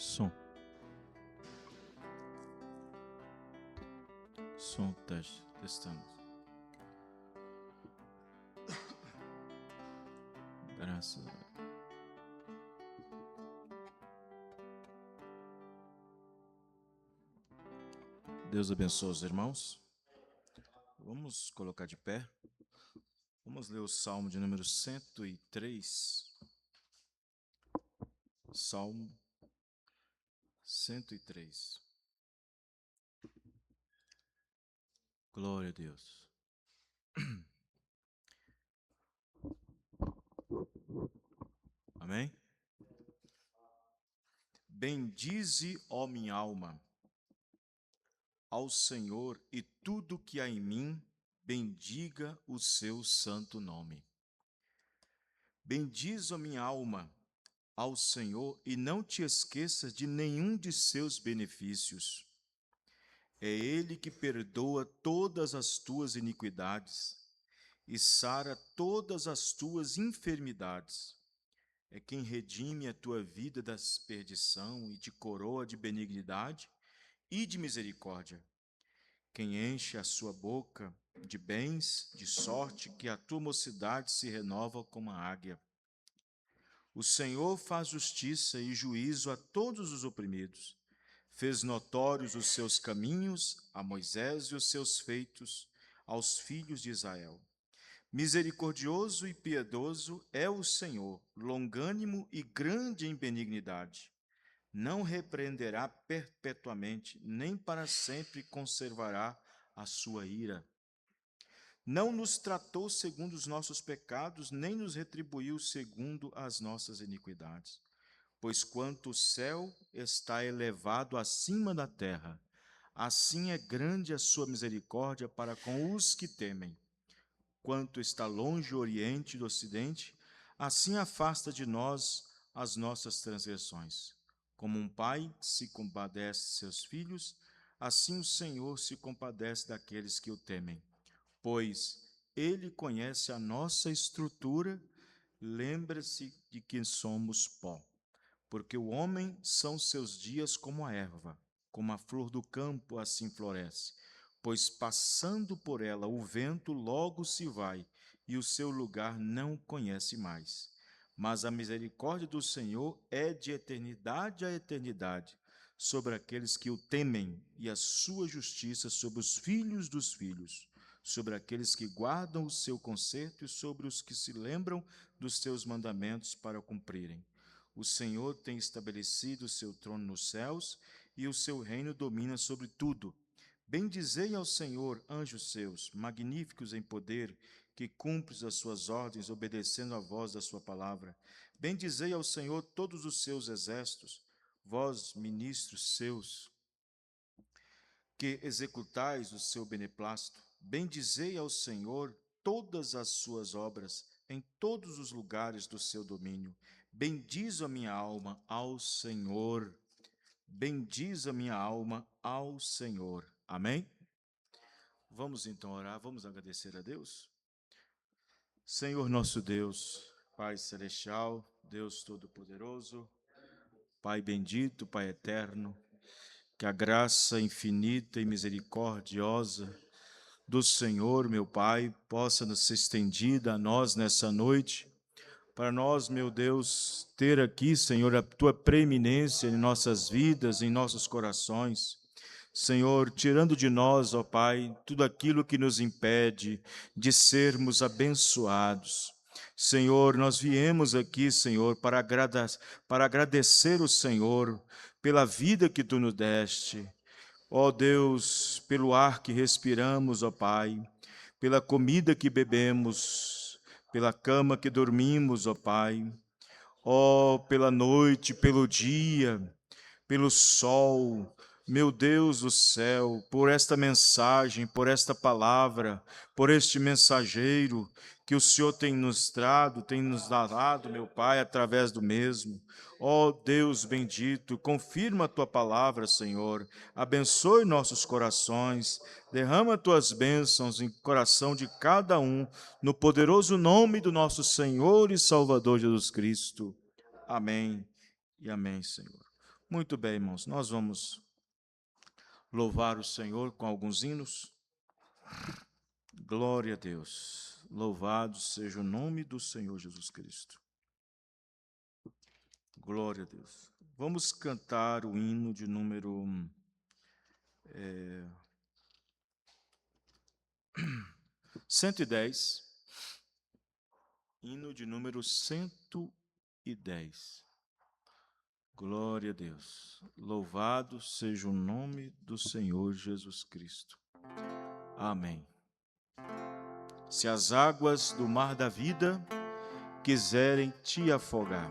Som. Som, teste, testamos. Graças a Deus. Deus abençoe os irmãos. Vamos colocar de pé. Vamos ler o Salmo de número 103. Salmo 103. Glória a Deus. Amém? Bendize, ó minha alma, ao Senhor, e tudo que há em mim, bendiga o seu santo nome. Bendize, ó minha alma, ao Senhor, e não te esqueças de nenhum de seus benefícios. É Ele que perdoa todas as tuas iniquidades e sara todas as tuas enfermidades. É quem redime a tua vida da perdição e te coroa de benignidade e de misericórdia. Quem enche a sua boca de bens, de sorte que a tua mocidade se renova como a águia. O Senhor faz justiça e juízo a todos os oprimidos. Fez notórios os seus caminhos a Moisés e os seus feitos aos filhos de Israel. Misericordioso e piedoso é o Senhor, longânimo e grande em benignidade. Não repreenderá perpetuamente, nem para sempre conservará a sua ira. Não nos tratou segundo os nossos pecados, nem nos retribuiu segundo as nossas iniquidades. Pois quanto o céu está elevado acima da terra, assim é grande a sua misericórdia para com os que temem. Quanto está longe o oriente do ocidente, assim afasta de nós as nossas transgressões. Como um pai se compadece de seus filhos, assim o Senhor se compadece daqueles que o temem. Pois Ele conhece a nossa estrutura, lembra-se de que somos pó. Porque o homem são seus dias como a erva, como a flor do campo assim floresce. Pois passando por ela o vento logo se vai, e o seu lugar não conhece mais. Mas a misericórdia do Senhor é de eternidade a eternidade, sobre aqueles que o temem, e a sua justiça sobre os filhos dos filhos, sobre aqueles que guardam o seu conserto e sobre os que se lembram dos seus mandamentos para cumprirem. O Senhor tem estabelecido o seu trono nos céus, e o seu reino domina sobre tudo. Bendizei ao Senhor, anjos seus, magníficos em poder, que cumpres as suas ordens, obedecendo à voz da sua palavra. Bendizei ao Senhor todos os seus exércitos, vós, ministros seus, que executais o seu beneplácito. Bendizei ao Senhor todas as suas obras, em todos os lugares do seu domínio. Bendiz a minha alma ao Senhor. Bendiz a minha alma ao Senhor. Amém? Vamos então orar, vamos agradecer a Deus. Senhor nosso Deus, Pai celestial, Deus todo-poderoso, Pai bendito, Pai eterno, que a graça infinita e misericordiosa do Senhor, meu Pai, possa nos ser estendida a nós nessa noite, para nós, meu Deus, ter aqui, Senhor, a Tua preeminência em nossas vidas, em nossos corações. Senhor, tirando de nós, ó Pai, tudo aquilo que nos impede de sermos abençoados. Senhor, nós viemos aqui, Senhor, para agradecer o Senhor pela vida que Tu nos deste. Ó Deus, pelo ar que respiramos, ó Pai, pela comida que bebemos, pela cama que dormimos, ó Pai, ó, pela noite, pelo dia, pelo sol, meu Deus do céu, por esta mensagem, por esta palavra, por este mensageiro que o Senhor tem nos dado, meu Pai, através do mesmo. Ó Deus bendito, confirma a Tua palavra, Senhor, abençoe nossos corações, derrama Tuas bênçãos em coração de cada um, no poderoso nome do nosso Senhor e Salvador Jesus Cristo. Amém e amém, Senhor. Muito bem, irmãos, nós vamos louvar o Senhor com alguns hinos. Glória a Deus. Louvado seja o nome do Senhor Jesus Cristo. Glória a Deus. Vamos cantar o hino de número 110. Hino de número 110. Glória a Deus. Louvado seja o nome do Senhor Jesus Cristo. Amém. Se as águas do mar da vida quiserem te afogar,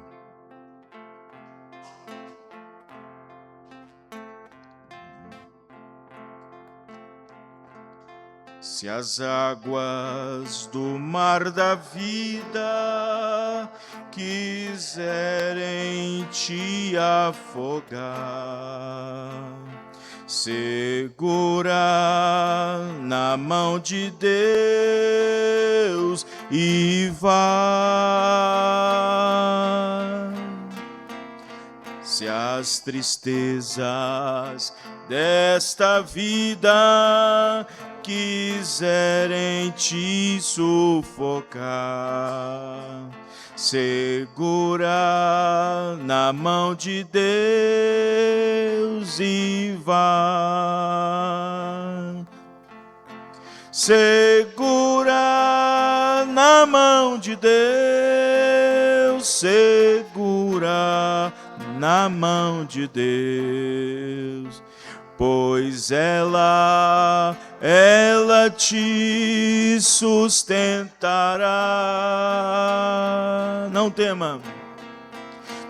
se as águas do mar da vida quiserem te afogar, segura na mão de Deus e vai. Se as tristezas desta vida quiserem te sufocar, segura na mão de Deus e vai. Segura na mão de Deus, segura na mão de Deus, pois ela te sustentará. Não tema,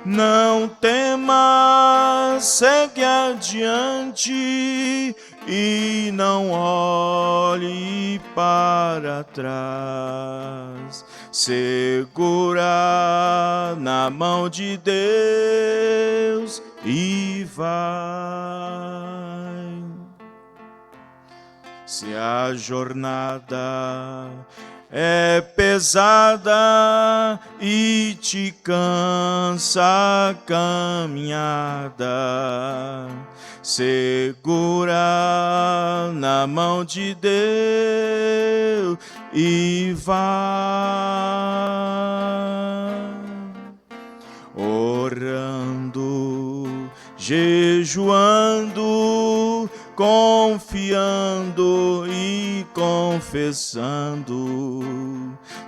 não tema, segue adiante e não olhe para trás. Segura na mão de Deus e vai. Se a jornada é pesada e te cansa a caminhada, segura na mão de Deus e vai. Orando, jejuando, confiando e confessando,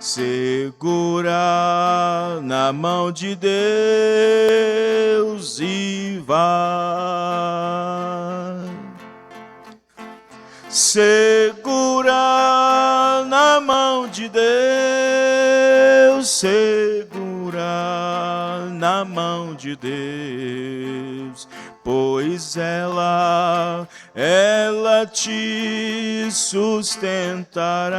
segura na mão de Deus e vai. Segura na mão de Deus, segura na mão de Deus, pois ela te sustentará.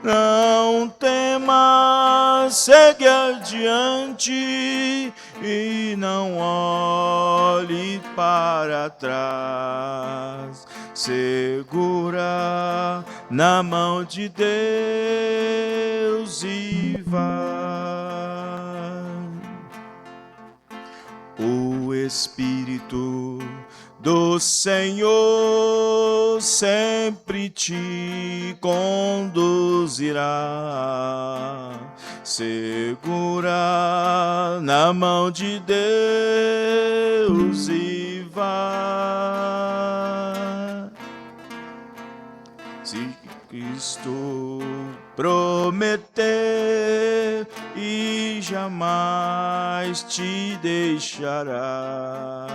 Não temas, segue adiante e não olhe para trás. Segura na mão de Deus e vai. O Espírito do Senhor sempre te conduzirá. Segura na mão de Deus e vai. Se Cristo prometer e jamais te deixará,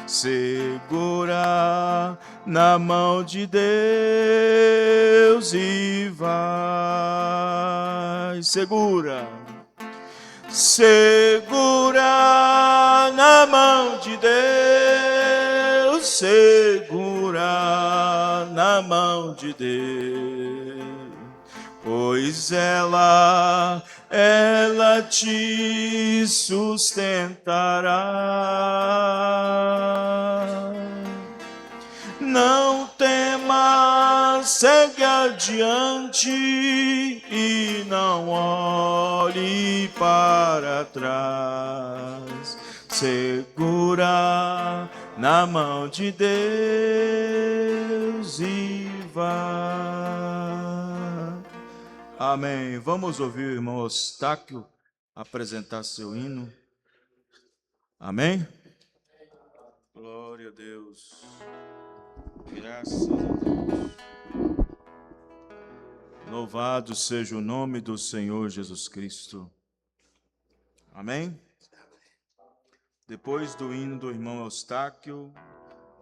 segura na mão de Deus e vai. Segura, segura na mão de Deus, segura na mão de Deus, pois ela te sustentará. Não temas, segue adiante e não olhe olhe para trás, segura na mão de Deus e vá. Amém. Vamos ouvir o irmão Eustáquio apresentar seu hino. Amém? Glória a Deus. Graças a Deus. Louvado seja o nome do Senhor Jesus Cristo. Amém? Depois do hino do irmão Eustáquio,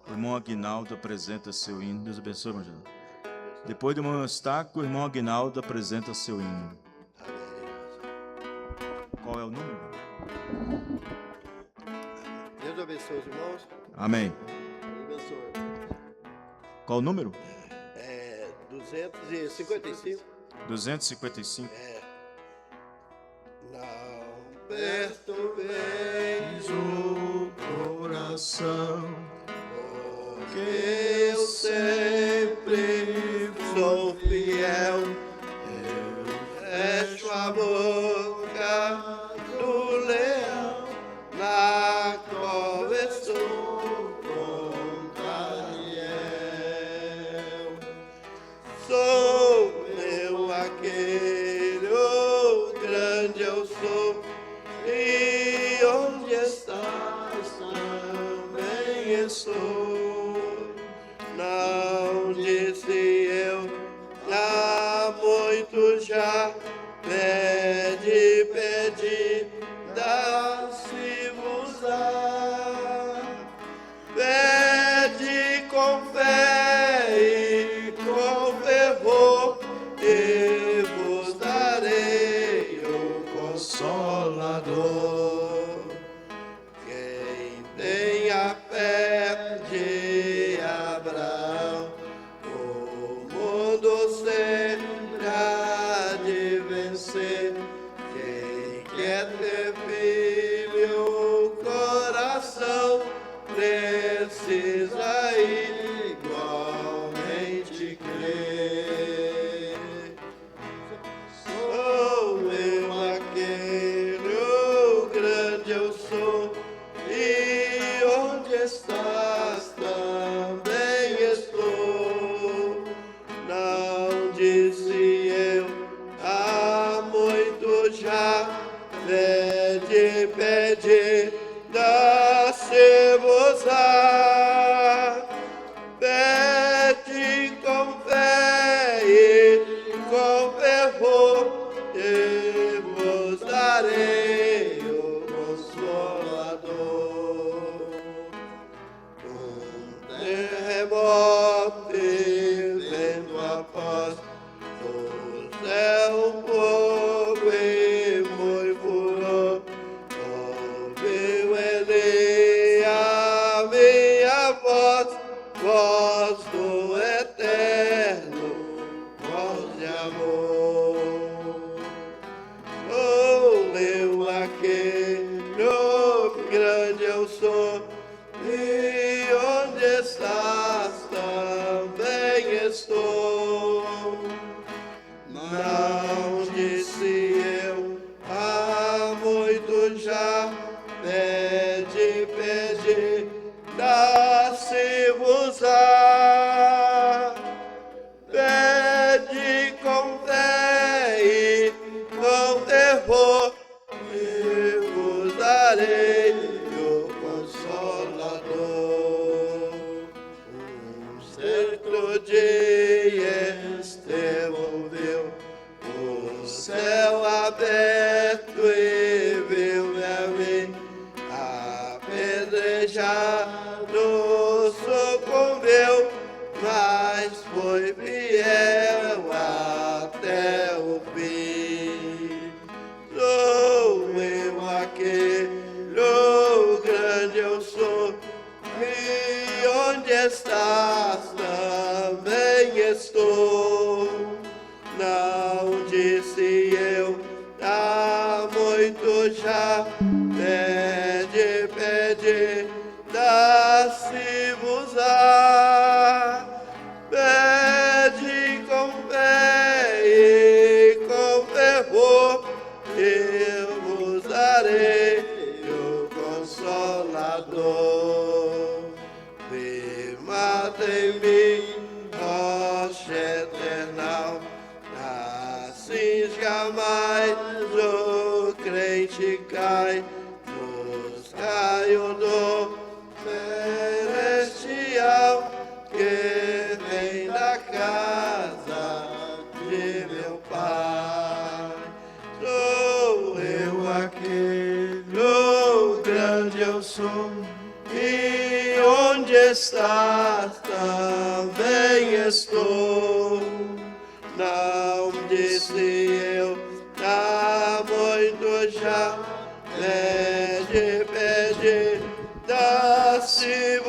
o irmão Aguinaldo apresenta seu hino. Deus abençoe, irmão Jesus. Depois do irmão Eustáquio, o irmão Aguinaldo apresenta seu hino. Qual é o número? Deus abençoe os irmãos. Amém. Deus abençoe. Qual o número? 255. 255. Não perturbeis O coração, que eu sempre sou fiel. Eu fecho a boca do leão, na qual estou contra Daniel. Sou eu aquele, o grande eu sou, e onde estás também estou. Não disse eu, há muito já, pede, pede, dá-se-vos-á. Pede com fé e com fervor, e vos darei o Consolador. Quem tem a fé de Abraão, o mundo sempre há de vencer. Quem quer ter filho, o coração precisa igualmente crer. Sou eu aquele, o grande eu sou, e onde estás também estou. Não disse eu, há muito já, pede, pede, dá-se-vos-á. Pede com fé e com fervor, e vos darei o Consolador. Terremoto e vento após, o céu fogo e muito furor. Ouviu ele a minha voz, voz do eterno, voz de amor. Sou eu aquele, o grande eu sou, e onde estás também estou. Não disse eu, há muito já, pede, pede, dá-se-vos-á. Pede com fé e com fervor, e vos darei o Consolador. Certo dia Estevão viu o céu aberto e viu-me a mim apedrejado, sucumbiu, mas foi fiel até o fim. Sou eu aquele, o grande eu sou, e onde estás também estou. Não disse eu, há muito já, pede, pede, dá-se-vos-á. Pede com fé e com fervor, e Salvador. Firmado em mim, rocha eternal, assim jamais o crente cai. Buscai o dom celestial que vem da casa de meu Pai. Sou eu aquele, o grande eu sou, e onde estás também estou. Não disse eu, há muito já, pede, pede, dá-se-vos-á.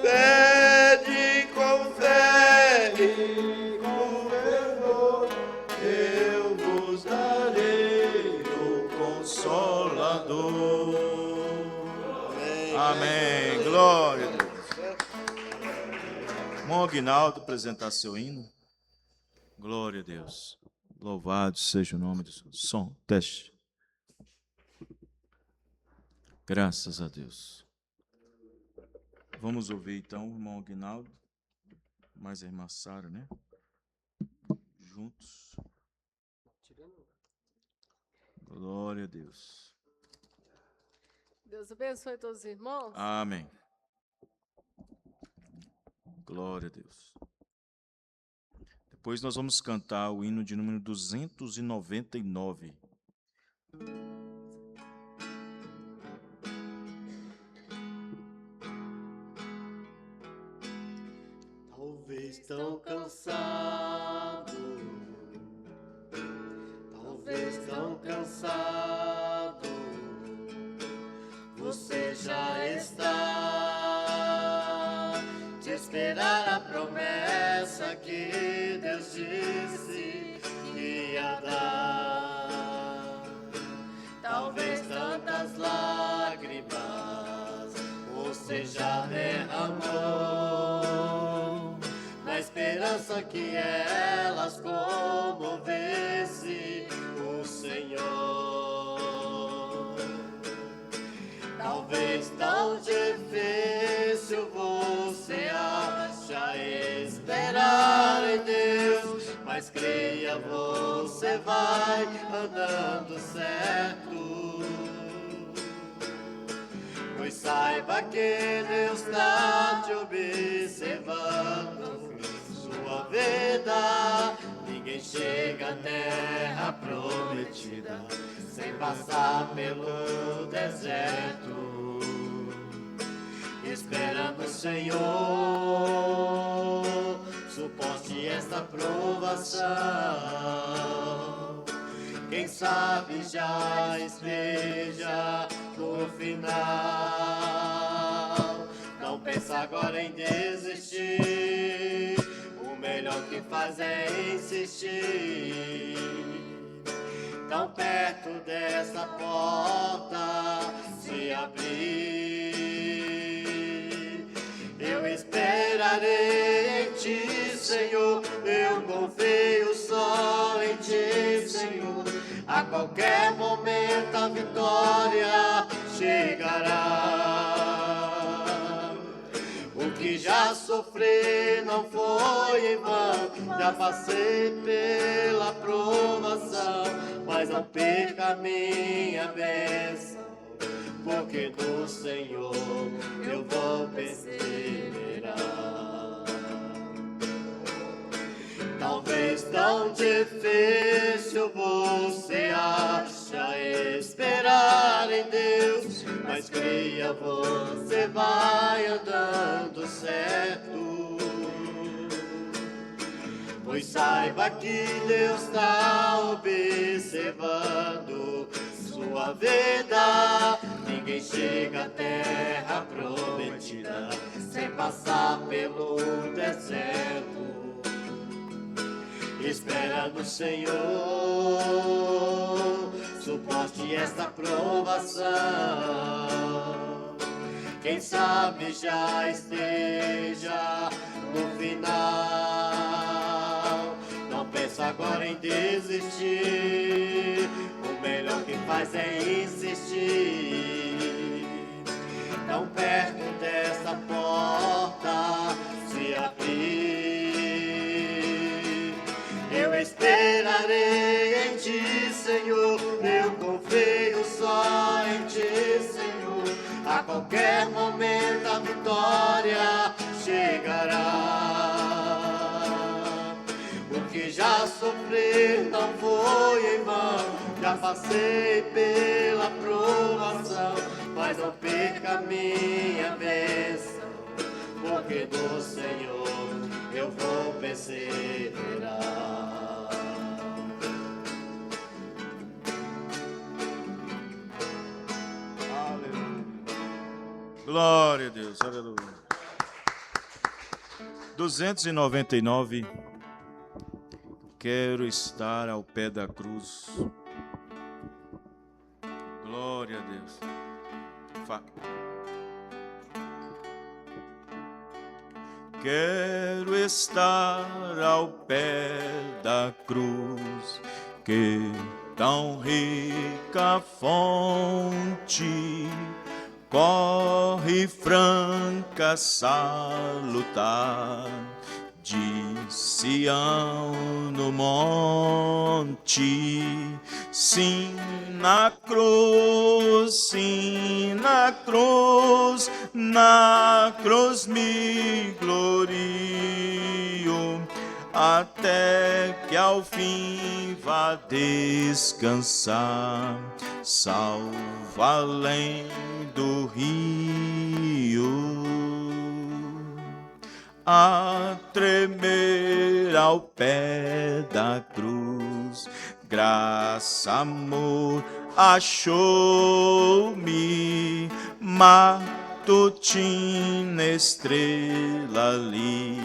Pede com fé e com fervor, eu vos darei o Consolador. Amém. Amém. Glória a Deus. Irmão Aguinaldo, apresentar seu hino. Glória a Deus. Louvado seja o nome do Senhor. Som, teste. Graças a Deus. Vamos ouvir então o irmão Aguinaldo, mais a irmã Sara, né? Juntos. Glória a Deus. Deus abençoe todos os irmãos. Amém. Glória a Deus. Depois nós vamos cantar o hino de número 299. Talvez tão cansado, talvez tão cansado, você já está de esperar a promessa que Deus disse que ia dar. Talvez tantas lágrimas você já derramou, na esperança que elas comovesse o Senhor. Talvez tão difícil você acha esperar em Deus, mas creia, você vai andando certo. Pois saiba que Deus está te observando sua vida. Ninguém chega à terra prometida sem passar pelo deserto. Esperando o Senhor, suporte esta provação. Quem sabe já esteja no final. Não pensa agora em desistir, o melhor que faz é insistir. Tão perto dessa porta se abrir, eu esperarei em Ti, Senhor. Eu confio só em Ti, Senhor. A qualquer momento a vitória chegará. O que já sofri não foi em vão, já passei pela provação, mas não perca minha bênção, porque no Senhor eu vou perseverar. Talvez tão difícil você acha esperar em Deus, mas creia, você vai andando certo. Pois saiba que Deus está observando sua vida. Ninguém chega à terra prometida sem passar pelo deserto. Espera no Senhor, suporte esta provação. Quem sabe já esteja no final. Não pensa agora em desistir, o melhor que faz é insistir. a qualquer momento a vitória chegará. O que já sofri não foi em vão, já passei pela provação, mas não perca minha bênção, porque do Senhor eu vou perseverar. Glória a Deus, aleluia. 299. Quero estar ao pé da cruz. Glória a Deus. Quero estar ao pé da cruz, que tão rica fonte corre franca salutar de Sião no monte. Sim, na cruz, sim, na cruz, na cruz me glorio, até que ao fim vá descansar, salvo além do rio. A tremer ao pé da cruz, graça, amor, achou-me, matutina estrela ali,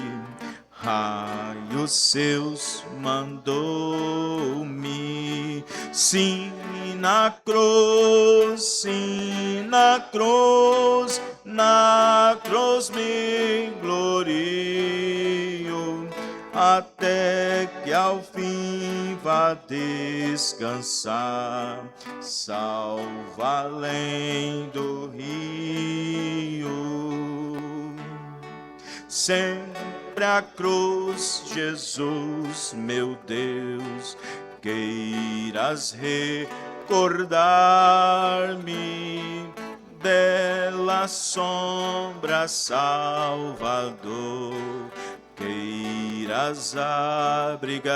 raios seus mandou-me. Sim, na cruz, sim, na cruz, na cruz me glorio, até que ao fim vá descansar, salvo além do rio. Sempre a cruz, Jesus, meu Deus, queiras recordar-me dela sombra, Salvador, queiras abrigar-me.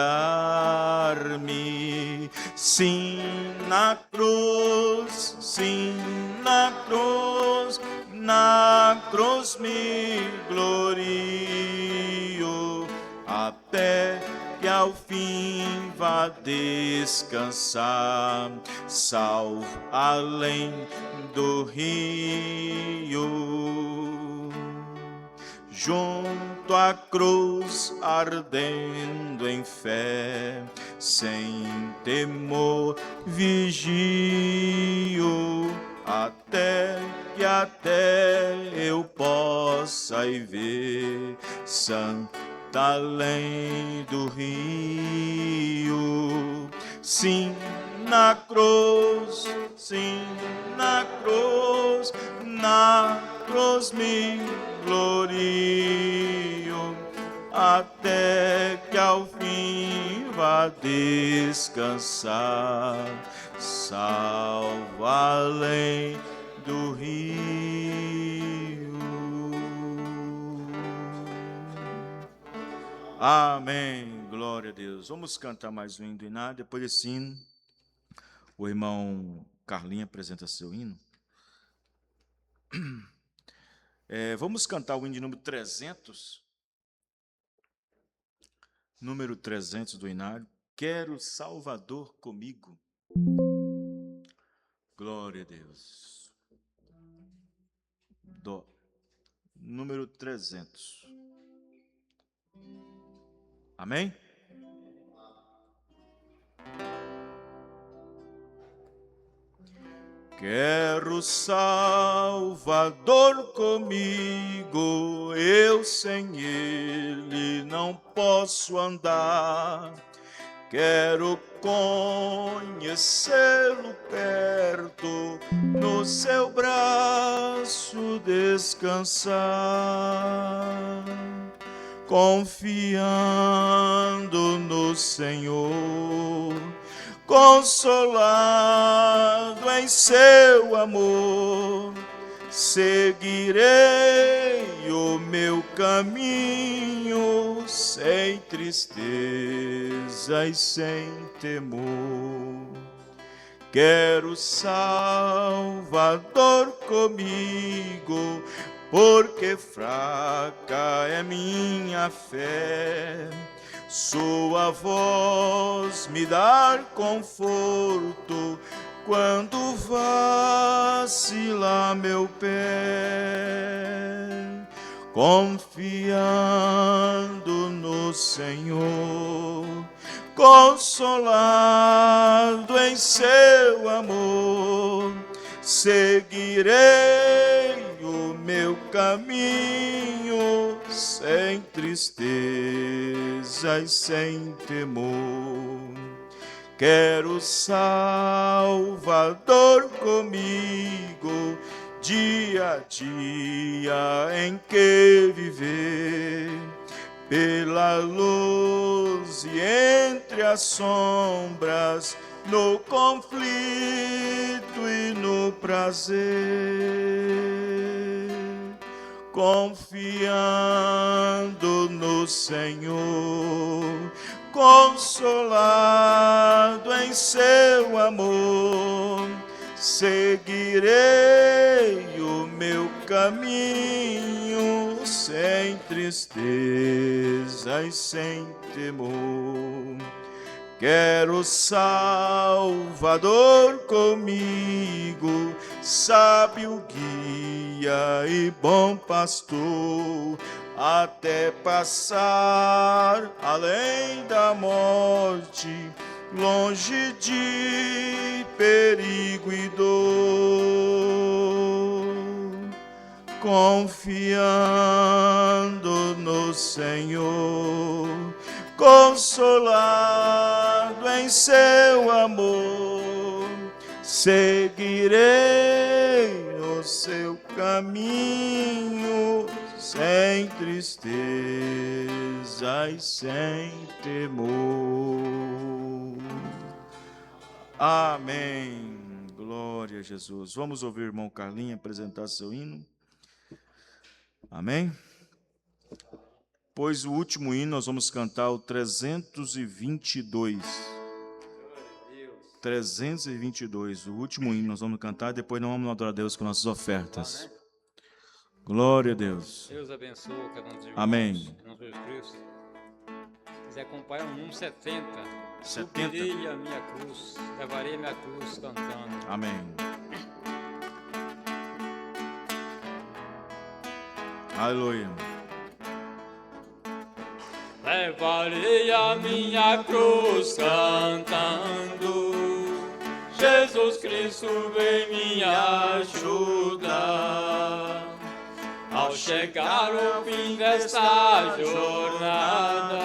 Sim, na cruz, sim, na cruz, na cruz me glorio, até que ao fim vá descansar, salvo além do rio. Junto à cruz, ardendo em fé, sem temor vigio, até eu possa ir ver Santa além do rio. Sim, na cruz, sim, na cruz, na cruz me glorio, até que ao fim vá descansar, salvo além do rio. Amém, glória a Deus. Vamos cantar mais um hino do Iná. Depois desse hino, o irmão Carlinhos apresenta seu hino. Vamos cantar o hino de número 300. Número 300 do Inário. Quero Salvador comigo. Glória a Deus. Número 300. Amém? Quero Salvador comigo, eu sem ele não posso andar. Quero conhecê-lo perto, no seu braço descansar, confiando no Senhor, consolado em seu amor, seguirei o meu caminho sem tristeza e sem temor. Quero Salvador comigo, porque fraca é minha fé. Sua voz me dá conforto quando vacila meu pé. Confiando no Senhor, consolado em seu amor, seguirei o meu caminho sem tristeza e sem temor. Quero Salvador comigo, dia a dia em que viver, pela luz e entre as sombras, no conflito e no prazer, confiando no Senhor, consolado em seu amor, seguirei o meu caminho sem tristeza e sem temor. Quero Salvador comigo, sábio guia e bom pastor, até passar além da morte, longe de perigo e dor. Confiando no Senhor, consolado em seu amor, seguirei no seu caminho sem tristeza e sem temor. Amém. Glória a Jesus. Vamos ouvir o irmão Carlinhos apresentar seu hino. Amém. Pois o último hino nós vamos cantar o 322. 322, o último hino nós vamos cantar, depois nós vamos adorar a Deus com nossas ofertas. Glória a Deus. Deus abençoe cada um dos irmãos. Amém. Em nome de Jesus Cristo. Se quiser acompanhar o número 70. 70. Subirei a minha cruz, levarei a minha cruz cantando. Amém. Aleluia. Levarei a minha cruz cantando, Jesus Cristo vem me ajudar. Ao chegar o fim desta jornada,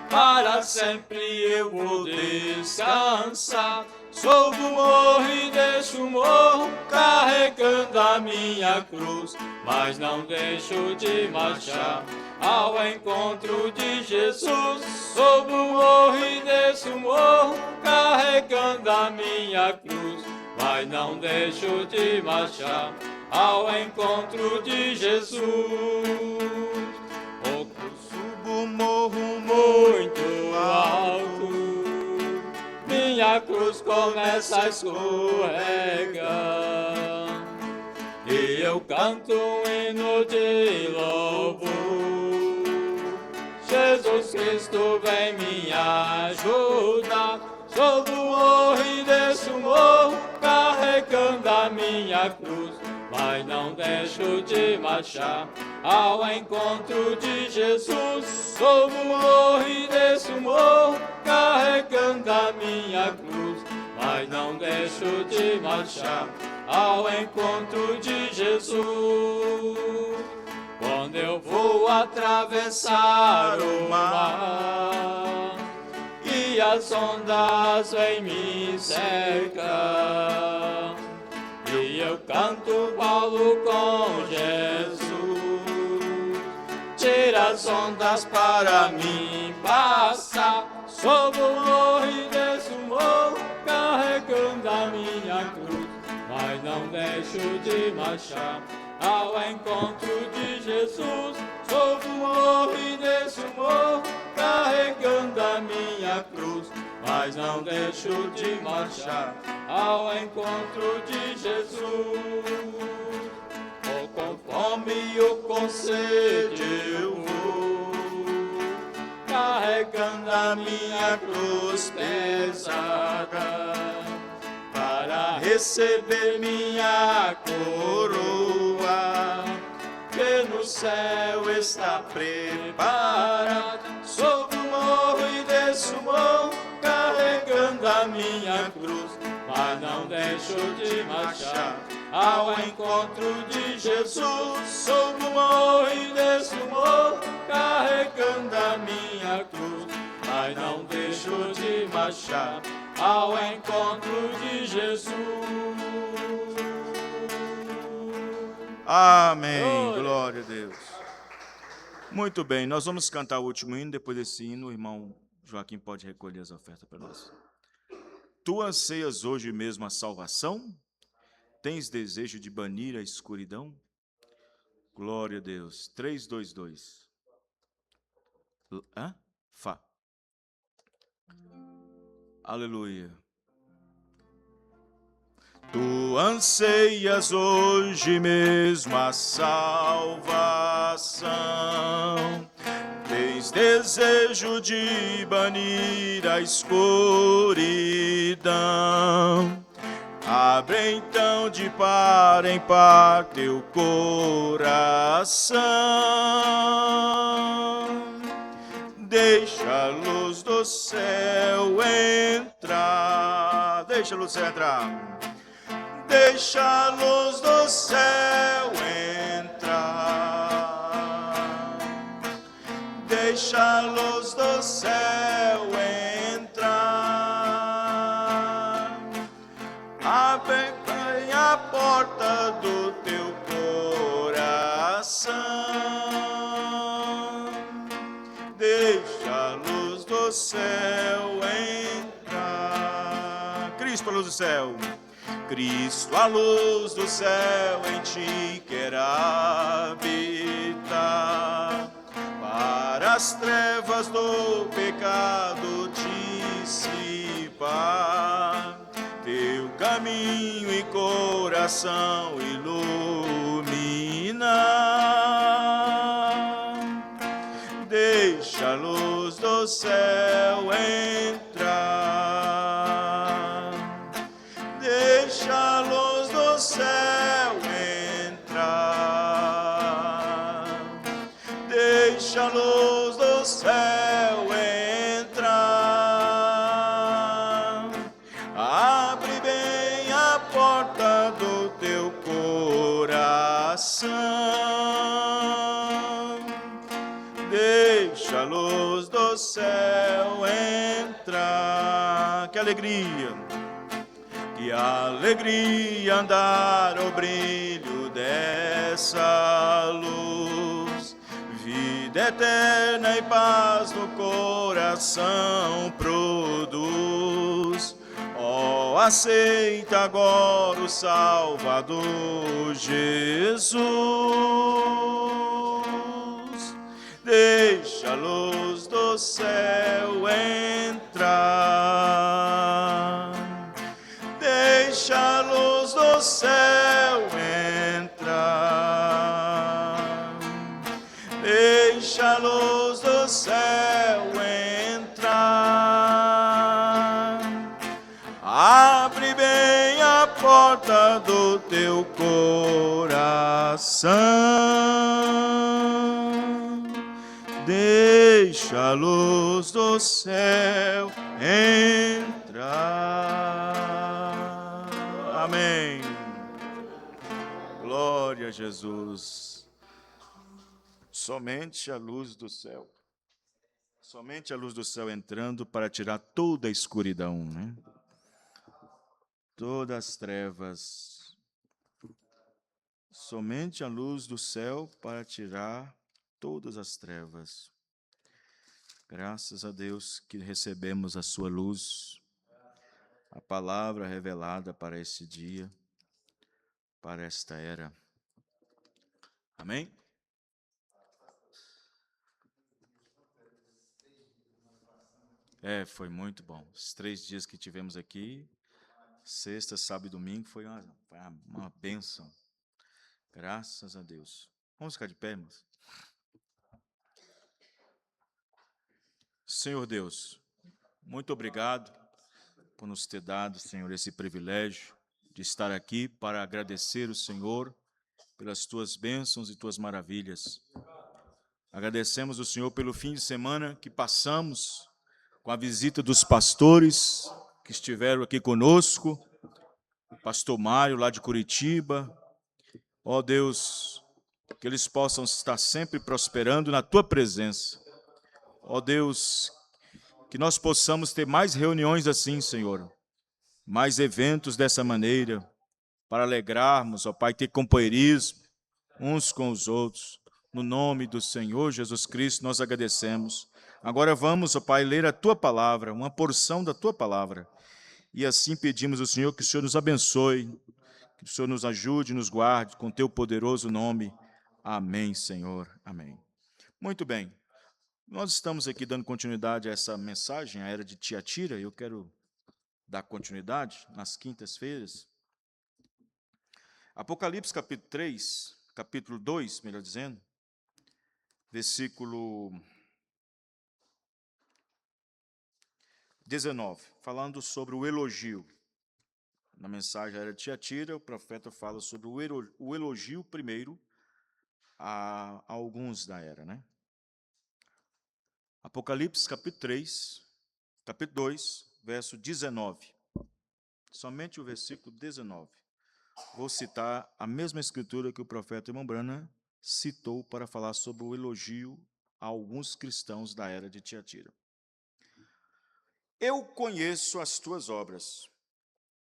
para sempre eu vou descansar. Sob o morro e desço o morro, carregando a minha cruz, mas não deixo de marchar ao encontro de Jesus. Sob o morro e desço o morro, carregando a minha cruz, mas não deixo de marchar ao encontro de Jesus. Subo o morro Muito alto, minha cruz começa a escorregar, e eu canto um hino de louvor. Jesus Cristo vem me ajudar. Sob o morro e desço o morro, carregando a minha cruz, mas não deixo de marchar ao encontro de Jesus. Sob o morro e desço o morro, carregando a minha cruz, mas não deixo de marchar ao encontro de Jesus. Quando eu vou atravessar o mar e as ondas vêm me cercar, e eu canto Paulo com Jesus, tira as ondas para mim passar. Sob o morro e desço o morro, carregando a minha cruz, mas não deixo de marchar ao encontro de Jesus. Subo o morro e desço o morro, carregando a minha cruz, mas não deixo de marchar ao encontro de Jesus. Ou com fome ou com sede eu vou, carregando a minha cruz pesada, para receber minha coroa, que no céu está preparada. Sob o morro e desço o morro, carregando a minha cruz, mas não deixo de marchar ao encontro de Jesus. Sob o morro e desço o morro, carregando a minha cruz, mas não deixo de marchar ao encontro de Jesus. Amém. Glória a Deus. Muito bem, nós vamos cantar o último hino. Depois desse hino, o irmão Joaquim pode recolher as ofertas para nós. Tu anseias hoje mesmo a salvação? Tens desejo de banir a escuridão? Glória a Deus. 3, 2, 2. Hã? Fá. Aleluia. Tu anseias hoje mesmo a salvação, tens desejo de banir a escuridão. Abre então de par em par teu coração, deixa a luz do céu entrar. Deixa a luz entrar. Deixa a luz do céu entrar. Deixa a luz do céu entrar. Abre a porta do teu coração. Deixa a luz do céu entrar. Cristo, a luz do céu. Cristo, a luz do céu, em ti quer habitar, para as trevas do pecado dissipar, teu caminho e coração iluminar. Deixa a luz do céu entrar. Deixa a luz do céu entrar. Deixa a luz do céu entrar. Abre bem a porta do teu coração. Deixa a luz do céu entrar. Que alegria! Que alegria andar ao brilho dessa luz, vida eterna e paz no coração produz. Ó, aceita agora o Salvador Jesus. Deixa a luz do céu entrar. Deixa a luz do céu entrar. Deixa a luz do céu entrar. Abre bem a porta do teu coração. Deixa a luz do céu entrar. Amém. Glória a Jesus. Somente a luz do céu. Somente a luz do céu entrando para tirar toda a escuridão, né? Todas as trevas. Somente a luz do céu para tirar todas as trevas. Graças a Deus que recebemos a sua luz, a palavra revelada para esse dia. para esta era. Amém? Foi muito bom. Os 3 dias que tivemos aqui, sexta, sábado e domingo, foi uma bênção. Graças a Deus. Vamos ficar de pé, irmãos? Senhor Deus, muito obrigado por nos ter dado, Senhor, esse privilégio de estar aqui para agradecer o Senhor pelas tuas bênçãos e tuas maravilhas. Agradecemos o Senhor pelo fim de semana que passamos com a visita dos pastores que estiveram aqui conosco, o pastor Mário, lá de Curitiba. Ó Deus, que eles possam estar sempre prosperando na tua presença. Ó Deus, que nós possamos ter mais reuniões assim, Senhor, mais eventos dessa maneira, para alegrarmos, ó Pai, ter companheirismo uns com os outros. No nome do Senhor Jesus Cristo, nós agradecemos. Agora vamos, ó Pai, ler a tua palavra, uma porção da tua palavra. E assim pedimos ao Senhor que o Senhor nos abençoe, que o Senhor nos ajude, nos guarde com teu poderoso nome. Amém, Senhor. Amém. Muito bem. Nós estamos aqui dando continuidade a essa mensagem, a era de Tiatira. Eu quero dar continuidade nas quintas-feiras. Apocalipse capítulo 3, capítulo 2, melhor dizendo, versículo 19, falando sobre o elogio. Na mensagem era de Tiatira, o profeta fala sobre o elogio primeiro a alguns da era, né? Apocalipse capítulo 3, capítulo 2, verso 19. Somente o versículo 19. Vou citar a mesma escritura que o profeta irmão Branham citou para falar sobre o elogio a alguns cristãos da era de Tiatira. Eu conheço as tuas obras,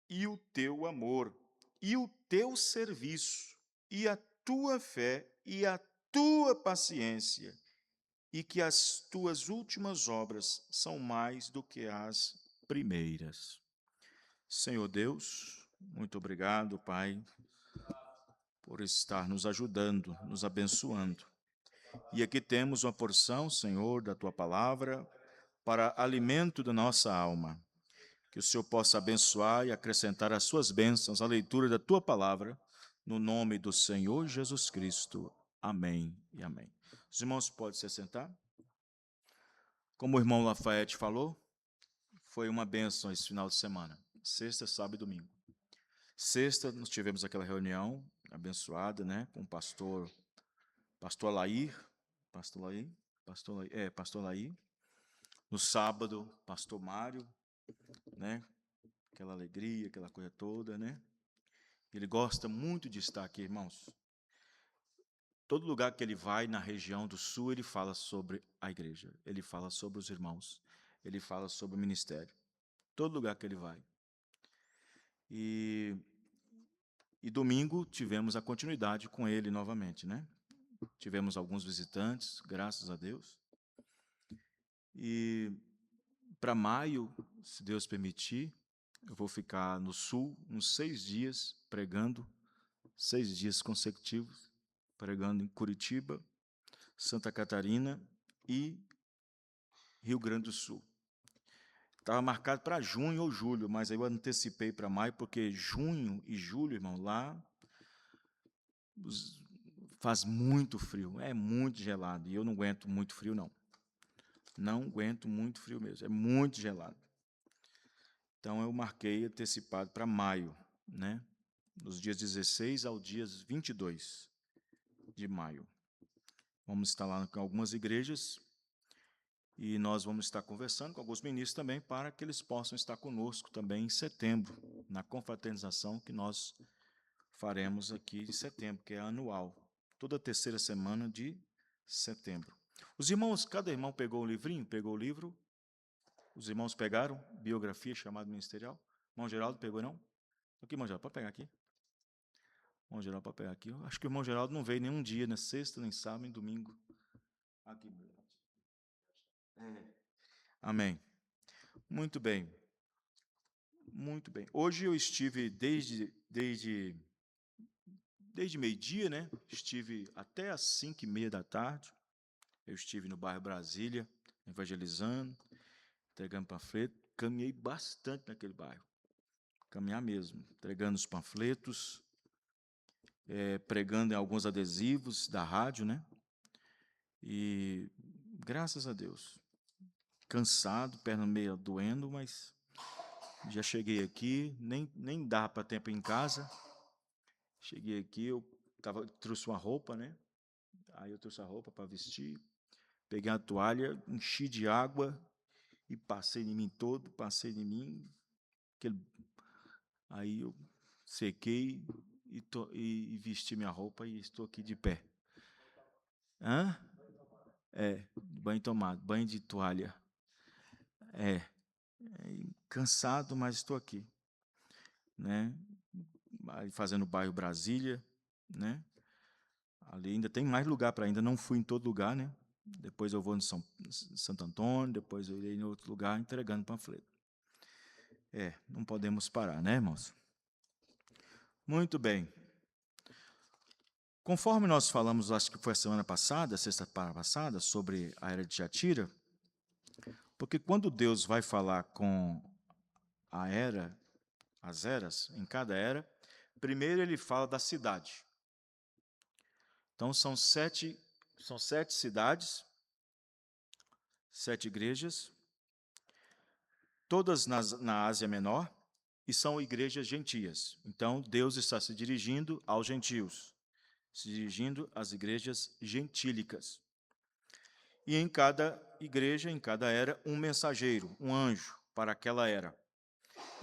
e o teu amor, e o teu serviço, e a tua fé, e a tua paciência, e que as tuas últimas obras são mais do que as primeiras. Senhor Deus, muito obrigado, Pai, por estar nos ajudando, nos abençoando. E aqui temos uma porção, Senhor, da tua palavra, para alimento da nossa alma. Que o Senhor possa abençoar e acrescentar as suas bênçãos à leitura da tua palavra, no nome do Senhor Jesus Cristo. Amém e amém. Os irmãos podem se assentar? Como o irmão Lafayette falou, foi uma bênção esse final de semana, sexta, sábado e domingo. Sexta, nós tivemos aquela reunião abençoada, né, com o pastor Lair. No sábado, pastor Mário, né, aquela alegria, aquela coisa toda, né? Ele gosta muito de estar aqui, irmãos. Todo lugar que ele vai na região do sul, ele fala sobre a igreja, ele fala sobre os irmãos, ele fala sobre o ministério. Todo lugar que ele vai. E domingo tivemos a continuidade com ele novamente, né? Tivemos alguns visitantes, graças a Deus. E para maio, se Deus permitir, eu vou ficar no sul uns 6 dias pregando, 6 dias consecutivos, pregando em Curitiba, Santa Catarina e Rio Grande do Sul. Estava marcado para junho ou julho, mas aí eu antecipei para maio, porque junho e julho, irmão, lá faz muito frio, é muito gelado, e eu não aguento muito frio, não. Não aguento muito frio mesmo, é muito gelado. Então, eu marquei antecipado para maio, né? Dos dias 16 ao dias 22 de maio. Vamos estar lá com algumas igrejas e nós vamos estar conversando com alguns ministros também para que eles possam estar conosco também em setembro, na confraternização que nós faremos aqui de setembro, que é anual, toda terceira semana de setembro. Os irmãos, cada irmão pegou um livrinho, pegou o livro. Os irmãos pegaram, biografia chamada ministerial. Irmão Geraldo pegou, não? Aqui, irmão Geraldo, pode pegar aqui. Irmão Geraldo, pode pegar aqui. Eu acho que o irmão Geraldo não veio nenhum dia, nem sexta, nem sábado, nem domingo. Aqui. Amém. Muito bem. Muito bem. Hoje eu estive desde desde meio-dia, né? Estive até às 5h30 da tarde. Eu estive no bairro Brasília, evangelizando, entregando panfleto. Caminhei bastante naquele bairro. Caminhar mesmo, entregando os panfletos, pregando em alguns adesivos da rádio, né? E graças a Deus, cansado, perna meio doendo, mas já cheguei aqui, nem dá para tempo em casa. Cheguei aqui, trouxe uma roupa, né? Aí eu trouxe a roupa para vestir, peguei a toalha, enchi de água e passei em mim todo, aí eu sequei e vesti minha roupa e estou aqui de pé. Hã? Banho tomado, banho de toalha. Cansado, mas estou aqui, né? Aí fazendo o bairro Brasília, né? Ali ainda tem mais lugar para ainda não fui em todo lugar, né? Depois eu vou em Santo Antônio, depois eu irei em outro lugar entregando panfleto. Não podemos parar, né, irmãos? Muito bem. Conforme nós falamos, acho que foi a semana passada, sexta-feira passada, sobre a era de Tiatira, porque quando Deus vai falar com as eras, em cada era, primeiro ele fala da cidade. Então são sete cidades, 7 igrejas, todas na Ásia Menor, e são igrejas gentias. Então Deus está se dirigindo aos gentios, se dirigindo às igrejas gentílicas. E em cada igreja, em cada era, um mensageiro, um anjo para aquela era.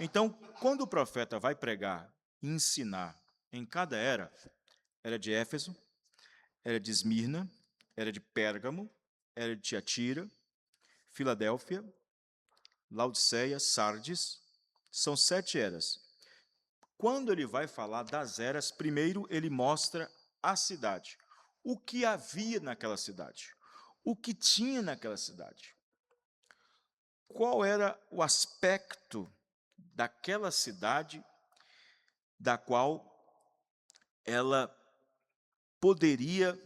Então, quando o profeta vai pregar e ensinar em cada era de Éfeso, era de Esmirna, era de Pérgamo, era de Tiatira, Filadélfia, Laodiceia, Sardes, são 7 eras. Quando ele vai falar das eras, primeiro ele mostra a cidade, o que havia naquela cidade, o que tinha naquela cidade, qual era o aspecto daquela cidade da qual ela poderia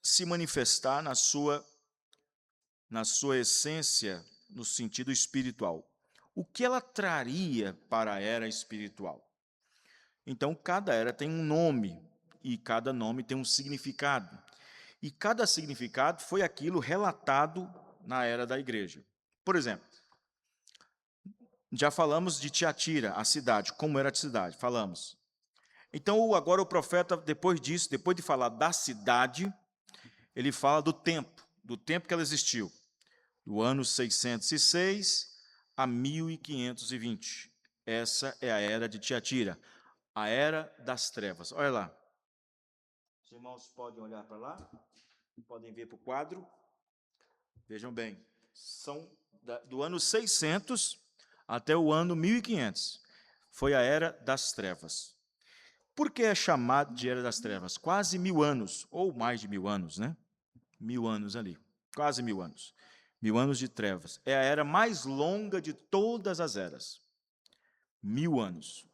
se manifestar na sua essência, no sentido espiritual. O que ela traria para a era espiritual? Então, cada era tem um nome, e cada nome tem um significado. E cada significado foi aquilo relatado na era da igreja. Por exemplo, já falamos de Tiatira, a cidade, como era a cidade, falamos. Então, agora o profeta, depois disso, depois de falar da cidade, ele fala do tempo que ela existiu, do ano 606 a 1520. Essa é a era de Tiatira, a era das trevas. Olha lá. Os irmãos podem olhar para lá, podem ver para o quadro. Vejam bem, são do ano 600 até o ano 1500. Foi a era das trevas. Por que é chamado de era das trevas? Quase 1000 anos, ou mais de 1000 anos, né? 1000 anos ali, quase 1000 anos. 1000 anos de trevas. É a era mais longa de todas as eras. 1000 anos.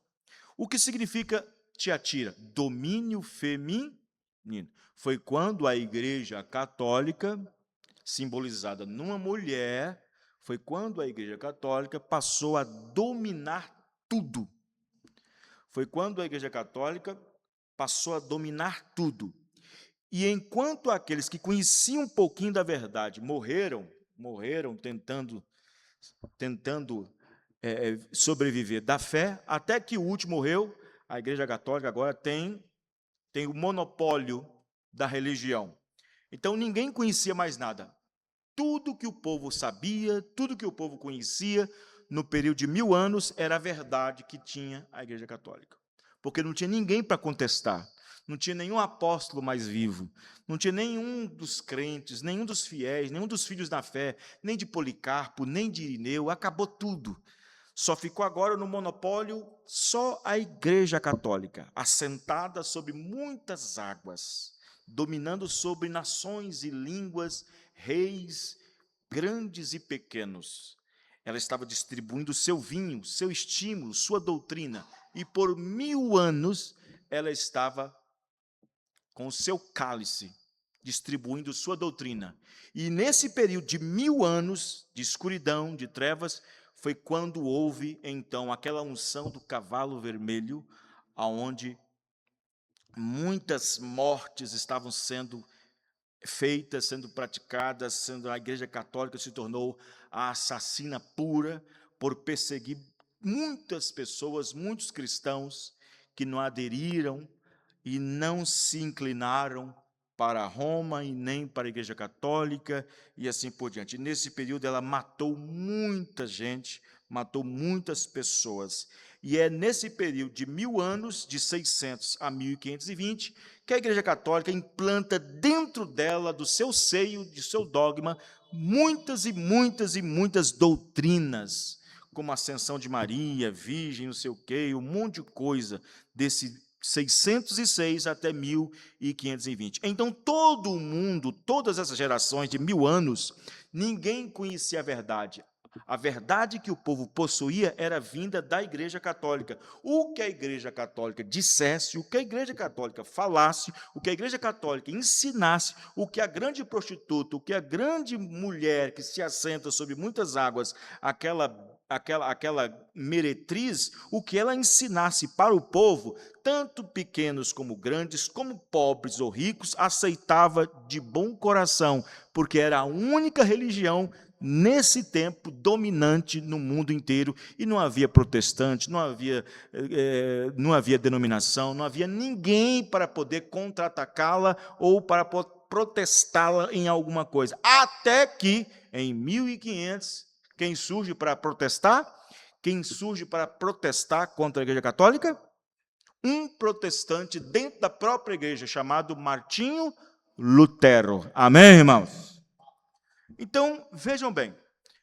O que significa Tiatira? Domínio feminino. Foi quando a Igreja Católica, simbolizada numa mulher, foi quando a Igreja Católica passou a dominar tudo. Foi quando a Igreja Católica passou a dominar tudo. E enquanto aqueles que conheciam um pouquinho da verdade morreram tentando sobreviver da fé, até que o último morreu, a Igreja Católica agora tem o monopólio da religião. Então, ninguém conhecia mais nada. Tudo que o povo sabia, tudo que o povo conhecia, no período de 1000 anos, era a verdade que tinha a Igreja Católica. Porque não tinha ninguém para contestar. Não tinha nenhum apóstolo mais vivo, não tinha nenhum dos crentes, nenhum dos fiéis, nenhum dos filhos da fé, nem de Policarpo, nem de Irineu, acabou tudo. Só ficou agora no monopólio só a Igreja Católica, assentada sobre muitas águas, dominando sobre nações e línguas, reis grandes e pequenos. Ela estava distribuindo seu vinho, seu estímulo, sua doutrina, e por 1000 anos ela estava com o seu cálice, distribuindo sua doutrina. E nesse período de 1000 anos de escuridão, de trevas, foi quando houve, então, aquela unção do cavalo vermelho, aonde muitas mortes estavam sendo feitas, sendo praticadas, sendo a Igreja Católica se tornou a assassina pura por perseguir muitas pessoas, muitos cristãos que não aderiram e não se inclinaram para Roma e nem para a Igreja Católica e assim por diante. E nesse período ela matou muita gente, matou muitas pessoas. E é nesse período de 1000 anos, de 600 a 1520, que a Igreja Católica implanta dentro dela, do seu seio, de seu dogma, muitas e muitas e muitas doutrinas, como a ascensão de Maria, virgem, não sei o quê, um monte de coisa, desse 606 até 1520. Então, todo o mundo, todas essas gerações de 1000 anos, ninguém conhecia a verdade. A verdade que o povo possuía era vinda da Igreja Católica. O que a Igreja Católica dissesse, o que a Igreja Católica falasse, o que a Igreja Católica ensinasse, o que a grande prostituta, o que a grande mulher que se assenta sobre muitas águas, aquela meretriz, o que ela ensinasse para o povo, tanto pequenos como grandes, como pobres ou ricos, aceitava de bom coração, porque era a única religião nesse tempo dominante no mundo inteiro, e não havia protestante, não havia denominação, não havia ninguém para poder contra-atacá-la ou para protestá-la em alguma coisa. Até que, em 1500, quem surge para protestar? Quem surge para protestar contra a Igreja Católica? Um protestante dentro da própria igreja, chamado Martinho Lutero. Amém, irmãos? Então, vejam bem.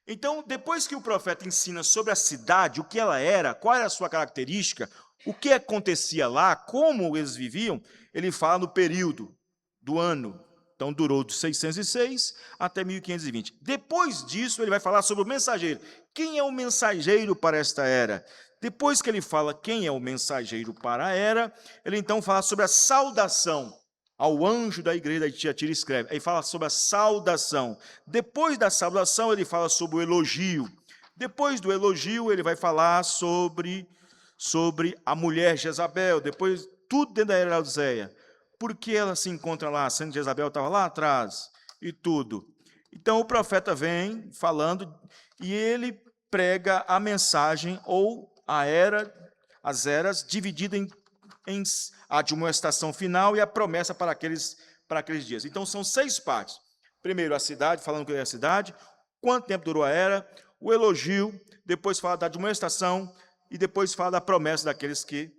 Então, depois que o profeta ensina sobre a cidade, o que ela era, qual era a sua característica, o que acontecia lá, como eles viviam, ele fala no período do ano. Então, durou de 606 até 1520. Depois disso, ele vai falar sobre o mensageiro. Quem é o mensageiro para esta era? Depois que ele fala quem é o mensageiro para a era, ele então fala sobre a saudação. Ao anjo da igreja de Tiatira escreve. Aí fala sobre a saudação. Depois da saudação, ele fala sobre o elogio. Depois do elogio, ele vai falar sobre a mulher Jezabel. Depois, tudo dentro da era da Laodiceia. Por que ela se encontra lá, sendo que Jezabel estava lá atrás e tudo? Então, o profeta vem falando e ele prega a mensagem ou as eras divididas em a admoestação final e a promessa para aqueles dias. Então, são 6 partes. Primeiro, a cidade, falando que é a cidade, quanto tempo durou a era, o elogio, depois fala da admoestação e depois fala da promessa daqueles que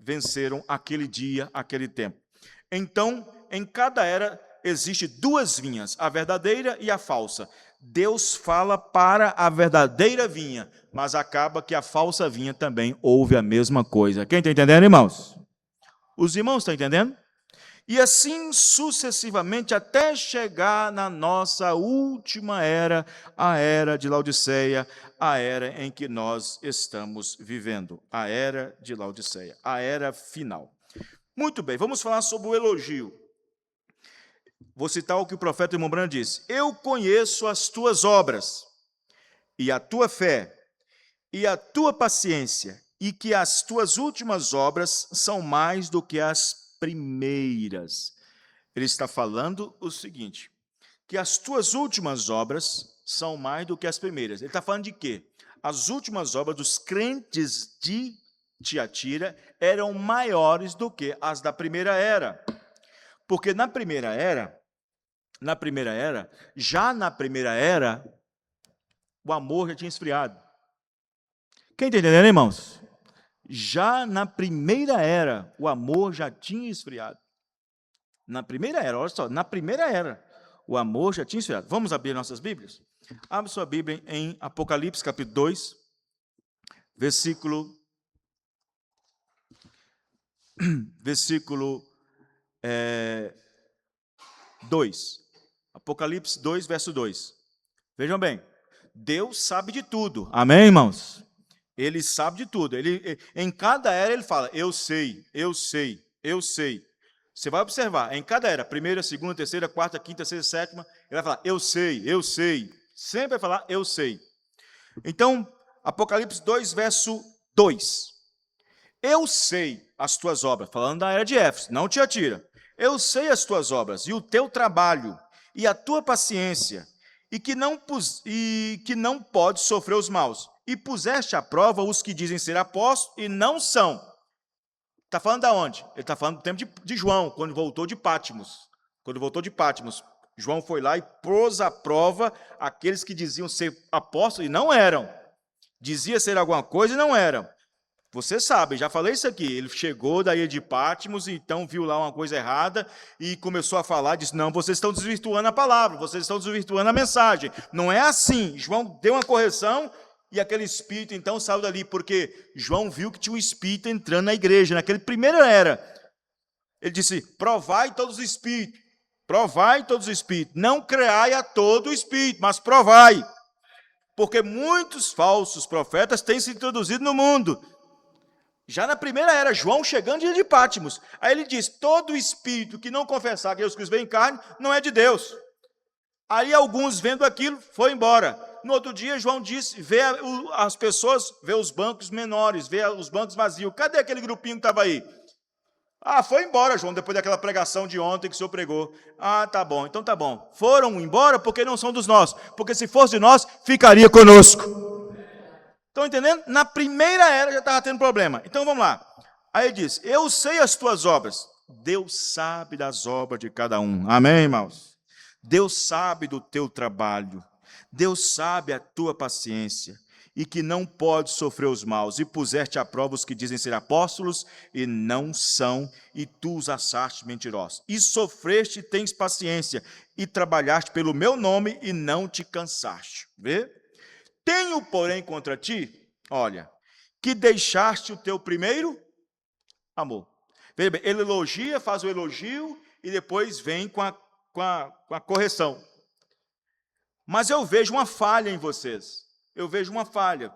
venceram aquele dia, aquele tempo. Então, em cada era, existe 2 vinhas, a verdadeira e a falsa. Deus fala para a verdadeira vinha, mas acaba que a falsa vinha também ouve a mesma coisa. Quem está entendendo, irmãos? Os irmãos estão entendendo? E assim sucessivamente até chegar na nossa última era, a era de Laodiceia, a era em que nós estamos vivendo, a era de Laodiceia, a era final. Muito bem, vamos falar sobre o elogio. Vou citar o que o profeta irmão Branham disse. Eu conheço as tuas obras, e a tua fé, e a tua paciência, e que as tuas últimas obras são mais do que as primeiras. Ele está falando o seguinte, que as tuas últimas obras são mais do que as primeiras. Ele está falando de quê? As últimas obras dos crentes de Tiatira eram maiores do que as da primeira era. Porque na primeira era, o amor já tinha esfriado. Quem está entendendo, irmãos? Já na primeira era, o amor já tinha esfriado. Na primeira era, olha só, na primeira era, o amor já tinha esfriado. Vamos abrir nossas Bíblias? Abre sua Bíblia em Apocalipse, capítulo 2, versículo 2. Apocalipse 2, verso 2. Vejam bem, Deus sabe de tudo. Amém, irmãos? Ele sabe de tudo. Em cada era ele fala, eu sei, eu sei, eu sei. Você vai observar, em cada era, primeira, segunda, terceira, quarta, quinta, sexta, sétima, ele vai falar, eu sei, eu sei. Sempre vai falar, eu sei. Então, Apocalipse 2, verso 2. Eu sei as tuas obras, falando da era de Éfeso, não Tiatira. Eu sei as tuas obras, e o teu trabalho, e a tua paciência, e que não podes sofrer os maus. E puseste à prova os que dizem ser apóstolos e não são. Está falando de onde? Ele está falando do tempo de João, quando voltou de Patmos. Quando voltou de Patmos, João foi lá e pôs à prova aqueles que diziam ser apóstolos e não eram. Dizia ser alguma coisa e não eram. Você sabe, já falei isso aqui. Ele chegou da ilha de Patmos, então viu lá uma coisa errada e começou a falar, disse, não, vocês estão desvirtuando a palavra, vocês estão desvirtuando a mensagem. Não é assim. João deu uma correção e aquele espírito, então, saiu dali, porque João viu que tinha um espírito entrando na igreja, naquele primeiro era. Ele disse, provai todos os espíritos, provai todos os espíritos, não creai a todo o espírito, mas provai. Porque muitos falsos profetas têm se introduzido no mundo. Já na primeira era, João chegando de ilha de Patmos. Aí ele diz, todo espírito que não confessar que Jesus Cristo veio em carne, não é de Deus. Aí alguns, vendo aquilo, foi embora. No outro dia, João disse, vê as pessoas, vê os bancos menores, vê os bancos vazios. Cadê aquele grupinho que estava aí? Ah, foi embora, João, depois daquela pregação de ontem que o senhor pregou. Ah, tá bom, então tá bom. Foram embora porque não são dos nossos. Porque se fosse de nós, ficaria conosco. Estão entendendo? Na primeira era já estava tendo problema. Então vamos lá. Aí ele diz, eu sei as tuas obras. Deus sabe das obras de cada um. Amém, irmãos? Deus sabe do teu trabalho. Deus sabe a tua paciência. E que não pode sofrer os maus. E puseste à prova os que dizem ser apóstolos e não são. E tu os achaste mentirosos. E sofreste e tens paciência. E trabalhaste pelo meu nome e não te cansaste. Vê? Tenho, porém, contra ti, olha, que deixaste o teu primeiro amor. Veja bem, ele elogia, faz o elogio e depois vem com a correção. Mas eu vejo uma falha em vocês. Eu vejo uma falha.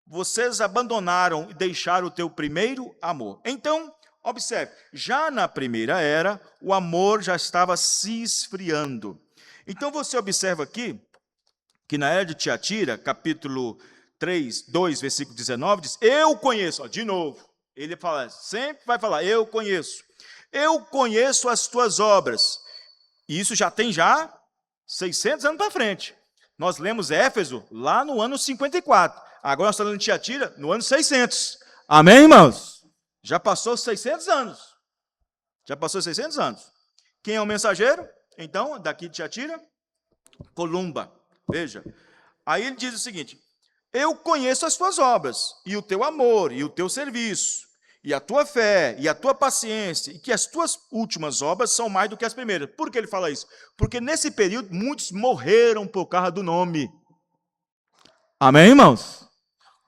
Vocês abandonaram e deixaram o teu primeiro amor. Então, observe, já na primeira era, o amor já estava se esfriando. Então, você observa aqui, que na era de Tiatira, capítulo 3, 2, versículo 19, diz, eu conheço, ó, de novo, ele fala, sempre vai falar, eu conheço as tuas obras, e isso já tem 600 anos para frente, nós lemos Éfeso lá no ano 54, agora nós estamos lendo Tiatira no ano 600, amém, irmãos? Já passou 600 anos, quem é o mensageiro, então, daqui de Tiatira? Columba. Veja, aí ele diz o seguinte, eu conheço as tuas obras, e o teu amor, e o teu serviço, e a tua fé, e a tua paciência, e que as tuas últimas obras são mais do que as primeiras. Por que ele fala isso? Porque nesse período muitos morreram por causa do nome. Amém, irmãos?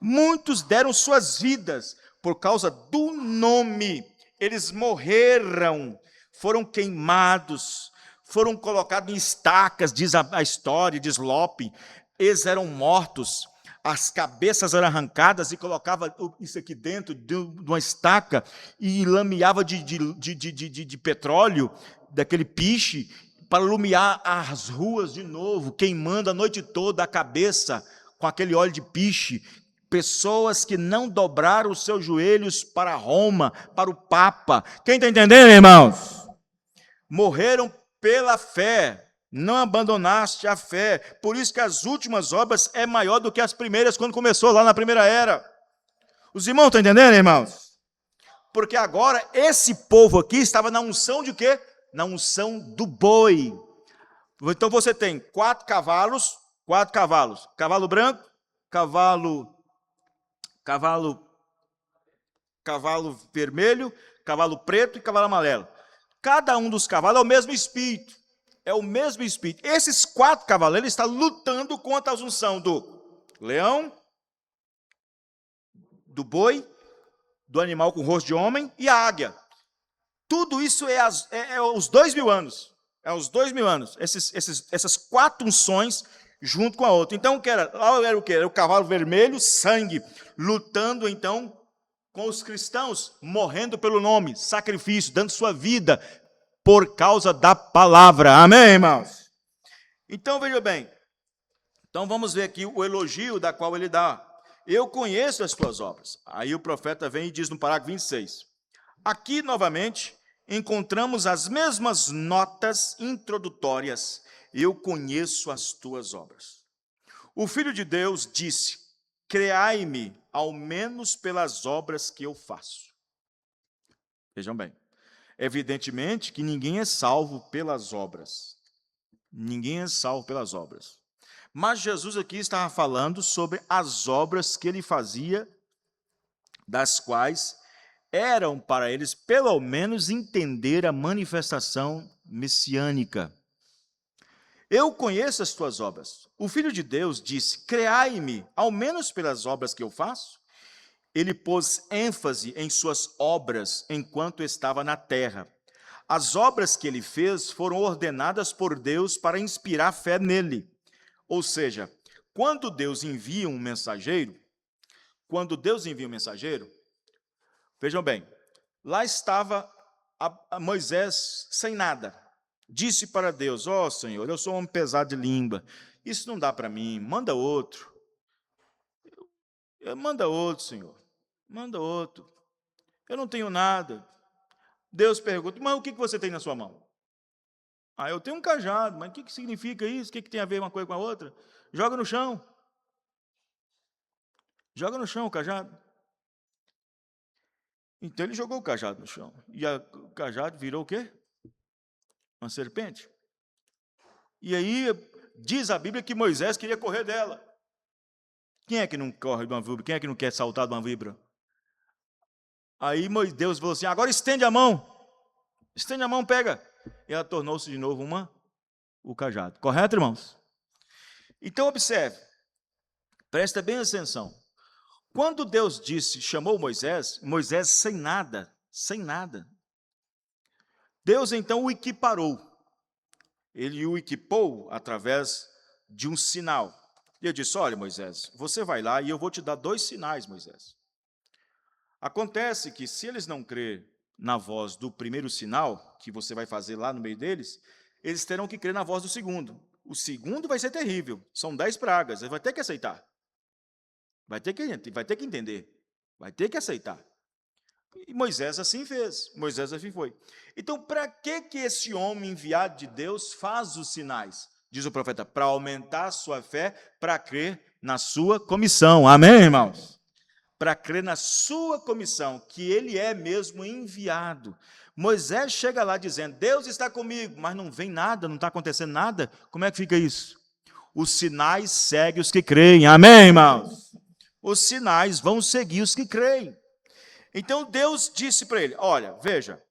Muitos deram suas vidas por causa do nome. Eles morreram, foram queimados, foram colocados em estacas, diz a história, diz Lope, eles eram mortos, as cabeças eram arrancadas e colocava isso aqui dentro de uma estaca e lameava de petróleo, daquele piche, para iluminar as ruas de novo, queimando a noite toda a cabeça com aquele óleo de piche. Pessoas que não dobraram os seus joelhos para Roma, para o Papa. Quem está entendendo, irmãos? Morreram pela fé, não abandonaste a fé, por isso que as últimas obras é maior do que as primeiras, quando começou lá na primeira era. Os irmãos estão entendendo, irmãos? Porque agora esse povo aqui estava na unção de quê? Na unção do boi. Então você tem 4 cavalos, cavalo branco, cavalo vermelho, cavalo preto e cavalo amarelo. Cada um dos cavalos é o mesmo espírito. É o mesmo espírito. Esses 4 cavaleiros estão lutando contra a unção do leão, do boi, do animal com rosto de homem e a águia. Tudo isso é os 2000 anos. É os 2000 anos. Essas 4 unções junto com a outra. Então, era o quê? Era o cavalo vermelho, sangue, lutando, então, com os cristãos morrendo pelo nome, sacrifício, dando sua vida por causa da palavra. Amém, irmãos? Então, veja bem. Então, vamos ver aqui o elogio da qual ele dá. Eu conheço as tuas obras. Aí o profeta vem e diz no parágrafo 26. Aqui, novamente, encontramos as mesmas notas introdutórias. Eu conheço as tuas obras. O Filho de Deus disse, creai-me, ao menos pelas obras que eu faço. Vejam bem, evidentemente que ninguém é salvo pelas obras. Ninguém é salvo pelas obras. Mas Jesus aqui estava falando sobre as obras que ele fazia, das quais eram para eles, pelo menos, entender a manifestação messiânica. Eu conheço as tuas obras. O Filho de Deus disse, creai-me, ao menos pelas obras que eu faço. Ele pôs ênfase em suas obras enquanto estava na terra. As obras que ele fez foram ordenadas por Deus para inspirar fé nele. Ou seja, quando Deus envia um mensageiro, vejam bem, lá estava Moisés sem nada. Disse para Deus, ó Senhor, eu sou um homem pesado de língua, isso não dá para mim, manda outro. Manda outro, Senhor, manda outro. Eu não tenho nada. Deus pergunta, mas o que você tem na sua mão? Eu tenho um cajado, mas o que significa isso? O que tem a ver uma coisa com a outra? Joga no chão. Joga no chão o cajado. Então ele jogou o cajado no chão. E o cajado virou o quê? Uma serpente. E aí diz a Bíblia que Moisés queria correr dela. Quem é que não corre de uma víbora? Quem é que não quer saltar de uma víbora? Aí Deus falou assim, agora estende a mão. Estende a mão, pega. E ela tornou-se de novo o cajado. Correto, irmãos? Então, observe. Presta bem atenção. Quando Deus chamou Moisés sem nada. Deus, então, o equiparou. Ele o equipou através de um sinal. E eu disse, olha, Moisés, você vai lá e eu vou te dar 2 sinais, Moisés. Acontece que, se eles não crerem na voz do primeiro sinal, que você vai fazer lá no meio deles, eles terão que crer na voz do segundo. O segundo vai ser terrível. São 10 pragas. Ele vai ter que aceitar. Vai ter que entender. Vai ter que aceitar. E Moisés assim fez. Moisés assim foi. Então, para que esse homem enviado de Deus faz os sinais? Diz o profeta, para aumentar a sua fé, para crer na sua comissão. Amém, irmãos? Para crer na sua comissão, que ele é mesmo enviado. Moisés chega lá dizendo, Deus está comigo, mas não vem nada, não está acontecendo nada. Como é que fica isso? Os sinais seguem os que creem. Amém, irmãos? Os sinais vão seguir os que creem. Então Deus disse para ele, olha, veja,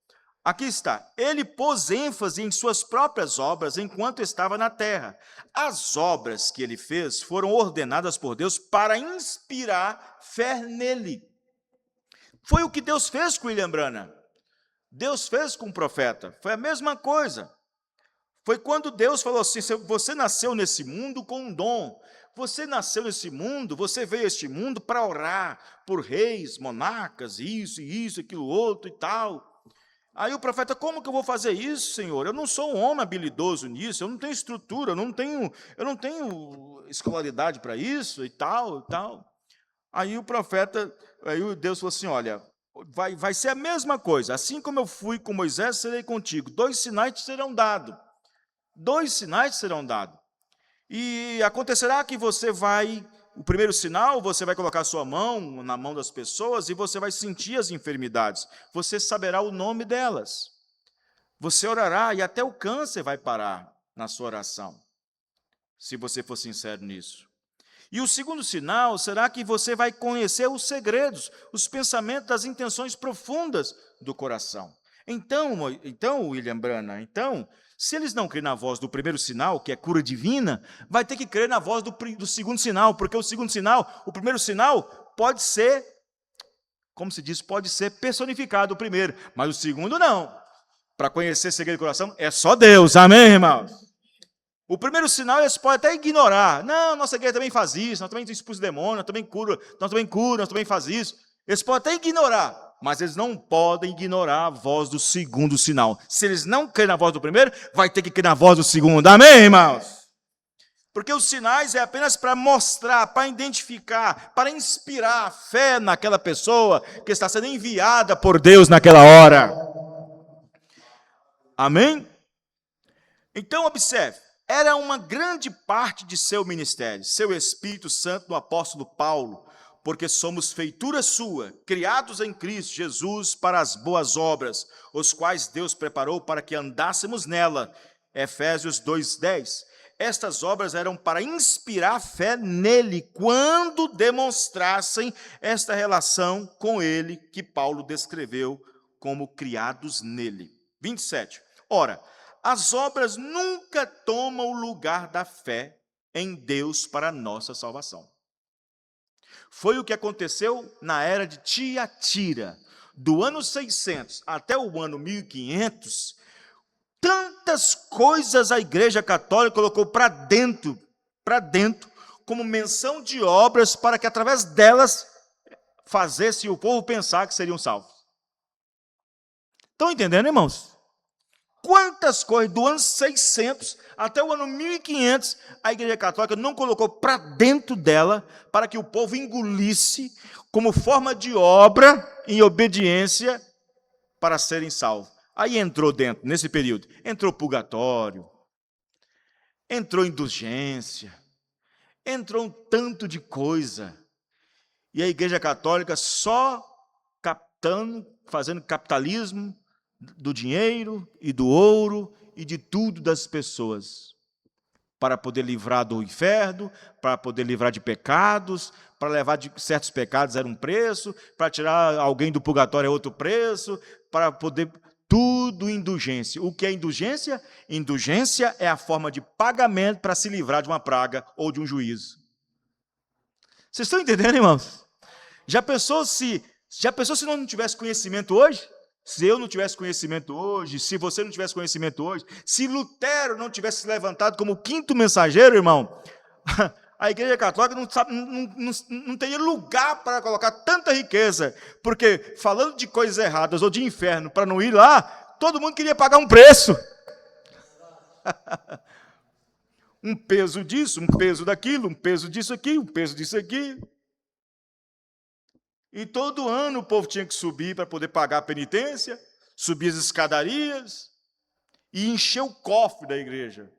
aqui está, ele pôs ênfase em suas próprias obras enquanto estava na terra. As obras que ele fez foram ordenadas por Deus para inspirar fé nele. Foi o que Deus fez com William Branham. Deus fez com o profeta. Foi a mesma coisa. Foi quando Deus falou assim, você nasceu nesse mundo com um dom. Você nasceu nesse mundo, você veio a este mundo para orar por reis, monarcas, isso, aquilo outro e tal. Aí o profeta, como que eu vou fazer isso, Senhor? Eu não sou um homem habilidoso nisso, eu não tenho estrutura, eu não tenho escolaridade para isso e tal, e tal. Aí o profeta, aí Deus falou assim, olha, vai ser a mesma coisa, assim como eu fui com Moisés, serei contigo. 2 sinais te serão dados. 2 sinais te serão dados. E acontecerá que o primeiro sinal, você vai colocar a sua mão na mão das pessoas e você vai sentir as enfermidades. Você saberá o nome delas. Você orará e até o câncer vai parar na sua oração, se você for sincero nisso. E o segundo sinal será que você vai conhecer os segredos, os pensamentos, as intenções profundas do coração. Então, William Branham, se eles não crerem na voz do primeiro sinal, que é cura divina, vai ter que crer na voz do segundo sinal, porque o primeiro sinal pode ser, como se diz, pode ser personificado o primeiro, mas o segundo não. Para conhecer segredo do coração, é só Deus, amém, irmãos? O primeiro sinal eles podem até ignorar. Não, nossa igreja também faz isso, nós também expulsamos demônio, nós também cura, nós também faz isso. Eles podem até ignorar, mas eles não podem ignorar a voz do segundo sinal. Se eles não crêem na voz do primeiro, vai ter que crer na voz do segundo. Amém, irmãos? Porque os sinais é apenas para mostrar, para identificar, para inspirar a fé naquela pessoa que está sendo enviada por Deus naquela hora. Amém? Então, observe, era uma grande parte de seu ministério, seu Espírito Santo do apóstolo Paulo, porque somos feitura sua, criados em Cristo Jesus para as boas obras, os quais Deus preparou para que andássemos nela. Efésios 2:10. Estas obras eram para inspirar fé nele, quando demonstrassem esta relação com ele, que Paulo descreveu como criados nele. 27. Ora, as obras nunca tomam o lugar da fé em Deus para a nossa salvação. Foi o que aconteceu na era de Tiatira. Do ano 600 até o ano 1500, tantas coisas a Igreja Católica colocou para dentro, como menção de obras, para que através delas fazesse o povo pensar que seriam salvos. Estão entendendo, irmãos? Quantas coisas, do ano 600 até o ano 1500, a Igreja Católica não colocou para dentro dela, para que o povo engolisse como forma de obra, em obediência, para serem salvos. Aí entrou dentro, nesse período, entrou purgatório, entrou indulgência, entrou um tanto de coisa. E a Igreja Católica só captando, fazendo capitalismo do dinheiro e do ouro e de tudo das pessoas, para poder livrar do inferno, para poder livrar de pecados, para levar de certos pecados era um preço, para tirar alguém do purgatório é outro preço, para poder... Tudo indulgência. O que é indulgência? Indulgência é a forma de pagamento para se livrar de uma praga ou de um juízo. Vocês estão entendendo, irmãos? Já pensou se não tivesse conhecimento hoje? Se eu não tivesse conhecimento hoje, se você não tivesse conhecimento hoje, se Lutero não tivesse se levantado como o quinto mensageiro, irmão, a Igreja Católica não teria lugar para colocar tanta riqueza, porque falando de coisas erradas ou de inferno, para não ir lá, todo mundo queria pagar um preço. Um peso disso, um peso daquilo, um peso disso aqui, um peso disso aqui. E todo ano o povo tinha que subir para poder pagar a penitência, subir as escadarias e encher o cofre da igreja.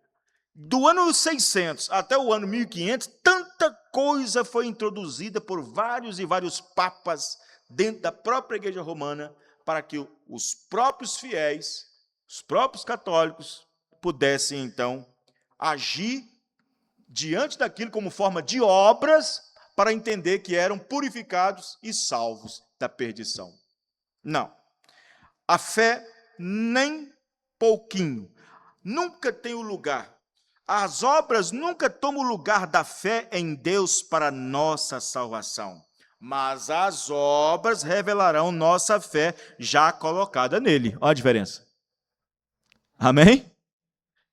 Do ano 600 até o ano 1500, tanta coisa foi introduzida por vários e vários papas dentro da própria Igreja Romana, para que os próprios fiéis, os próprios católicos, pudessem, então, agir diante daquilo como forma de obras, para entender que eram purificados e salvos da perdição. Não. A fé, nem pouquinho, nunca tem o lugar. As obras nunca tomam o lugar da fé em Deus para nossa salvação, mas as obras revelarão nossa fé já colocada nele. Olha a diferença. Amém?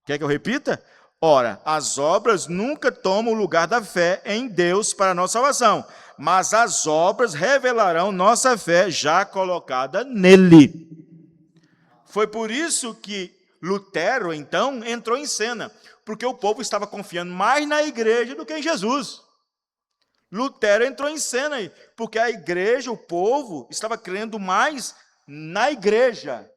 Quer que eu repita? Ora, as obras nunca tomam o lugar da fé em Deus para nossa salvação, mas as obras revelarão nossa fé já colocada nele. Foi por isso que Lutero, então, entrou em cena, porque o povo estava confiando mais na igreja do que em Jesus. Lutero entrou em cena, porque a igreja, o povo, estava crendo mais na igreja.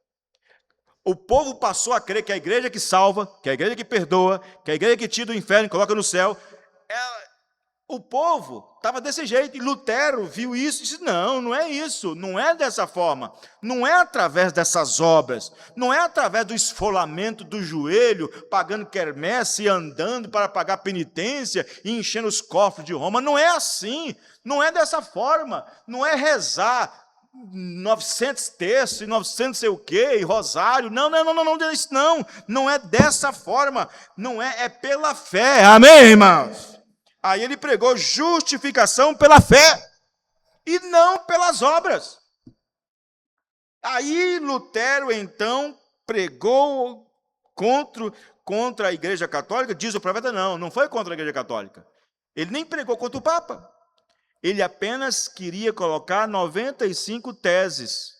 O povo passou a crer que a igreja que salva, que a igreja que perdoa, que a igreja que tira do inferno e coloca no céu. O povo estava desse jeito, e Lutero viu isso e disse, não é isso, não é dessa forma, não é através dessas obras, não é através do esfolamento do joelho, pagando quermesse e andando para pagar penitência e enchendo os cofres de Roma, não é assim, não é dessa forma, não é rezar 900 textos e 900 sei o quê, e rosário, não é dessa forma, não é pela fé, amém, irmãos? Aí ele pregou justificação pela fé e não pelas obras. Aí Lutero, então, pregou contra a Igreja Católica, diz o profeta, não foi contra a Igreja Católica. Ele nem pregou contra o Papa. Ele apenas queria colocar 95 teses,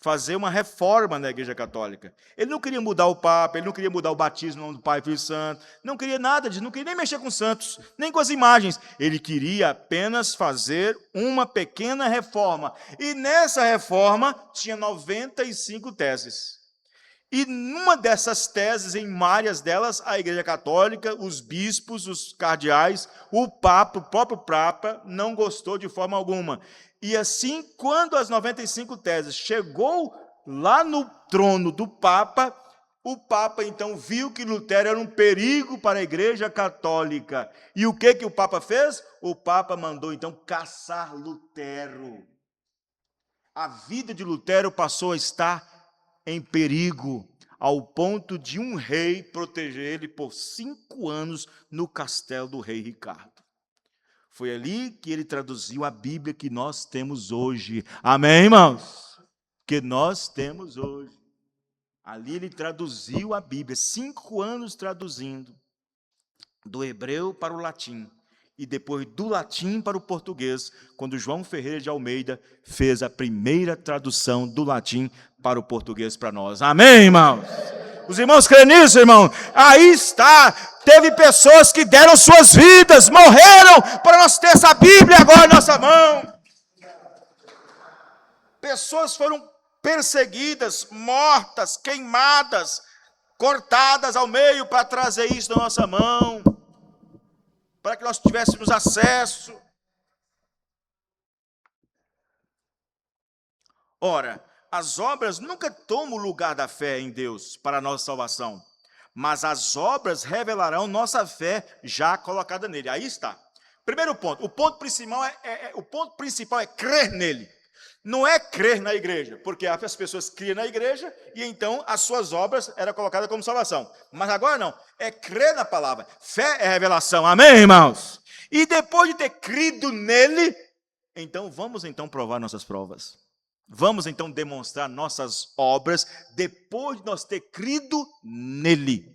fazer uma reforma na Igreja Católica. Ele não queria mudar o Papa, ele não queria mudar o batismo no nome do Pai, Filho e Santo, não queria nada disso, não queria nem mexer com os santos, nem com as imagens. Ele queria apenas fazer uma pequena reforma. E nessa reforma tinha 95 teses. E numa dessas teses, em várias delas, a Igreja Católica, os bispos, os cardeais, o Papa, o próprio Papa, não gostou de forma alguma. E assim, quando as 95 teses chegou lá no trono do Papa, o Papa então viu que Lutero era um perigo para a Igreja Católica. E o que o Papa fez? O Papa mandou então caçar Lutero. A vida de Lutero passou a estar em perigo, ao ponto de um rei proteger ele por 5 anos no castelo do rei Ricardo. Foi ali que ele traduziu a Bíblia que nós temos hoje. Amém, irmãos? Que nós temos hoje. Ali ele traduziu a Bíblia, 5 anos traduzindo, do hebreu para o latim, e depois do latim para o português, quando João Ferreira de Almeida fez a primeira tradução do latim para o português para nós. Amém, irmãos? Os irmãos creem nisso, irmão? Aí está. Teve pessoas que deram suas vidas, morreram para nós ter essa Bíblia agora em nossa mão. Pessoas foram perseguidas, mortas, queimadas, cortadas ao meio para trazer isso na nossa mão, para que nós tivéssemos acesso. Ora, as obras nunca tomam o lugar da fé em Deus para a nossa salvação, mas as obras revelarão nossa fé já colocada nele. Aí está. Primeiro ponto. O ponto principal é crer nele. Não é crer na igreja, porque as pessoas criam na igreja e então as suas obras eram colocadas como salvação. Mas agora não. É crer na palavra. Fé é revelação. Amém, irmãos? E depois de ter crido nele, então vamos então provar nossas provas. Vamos então demonstrar nossas obras depois de nós ter crido nele.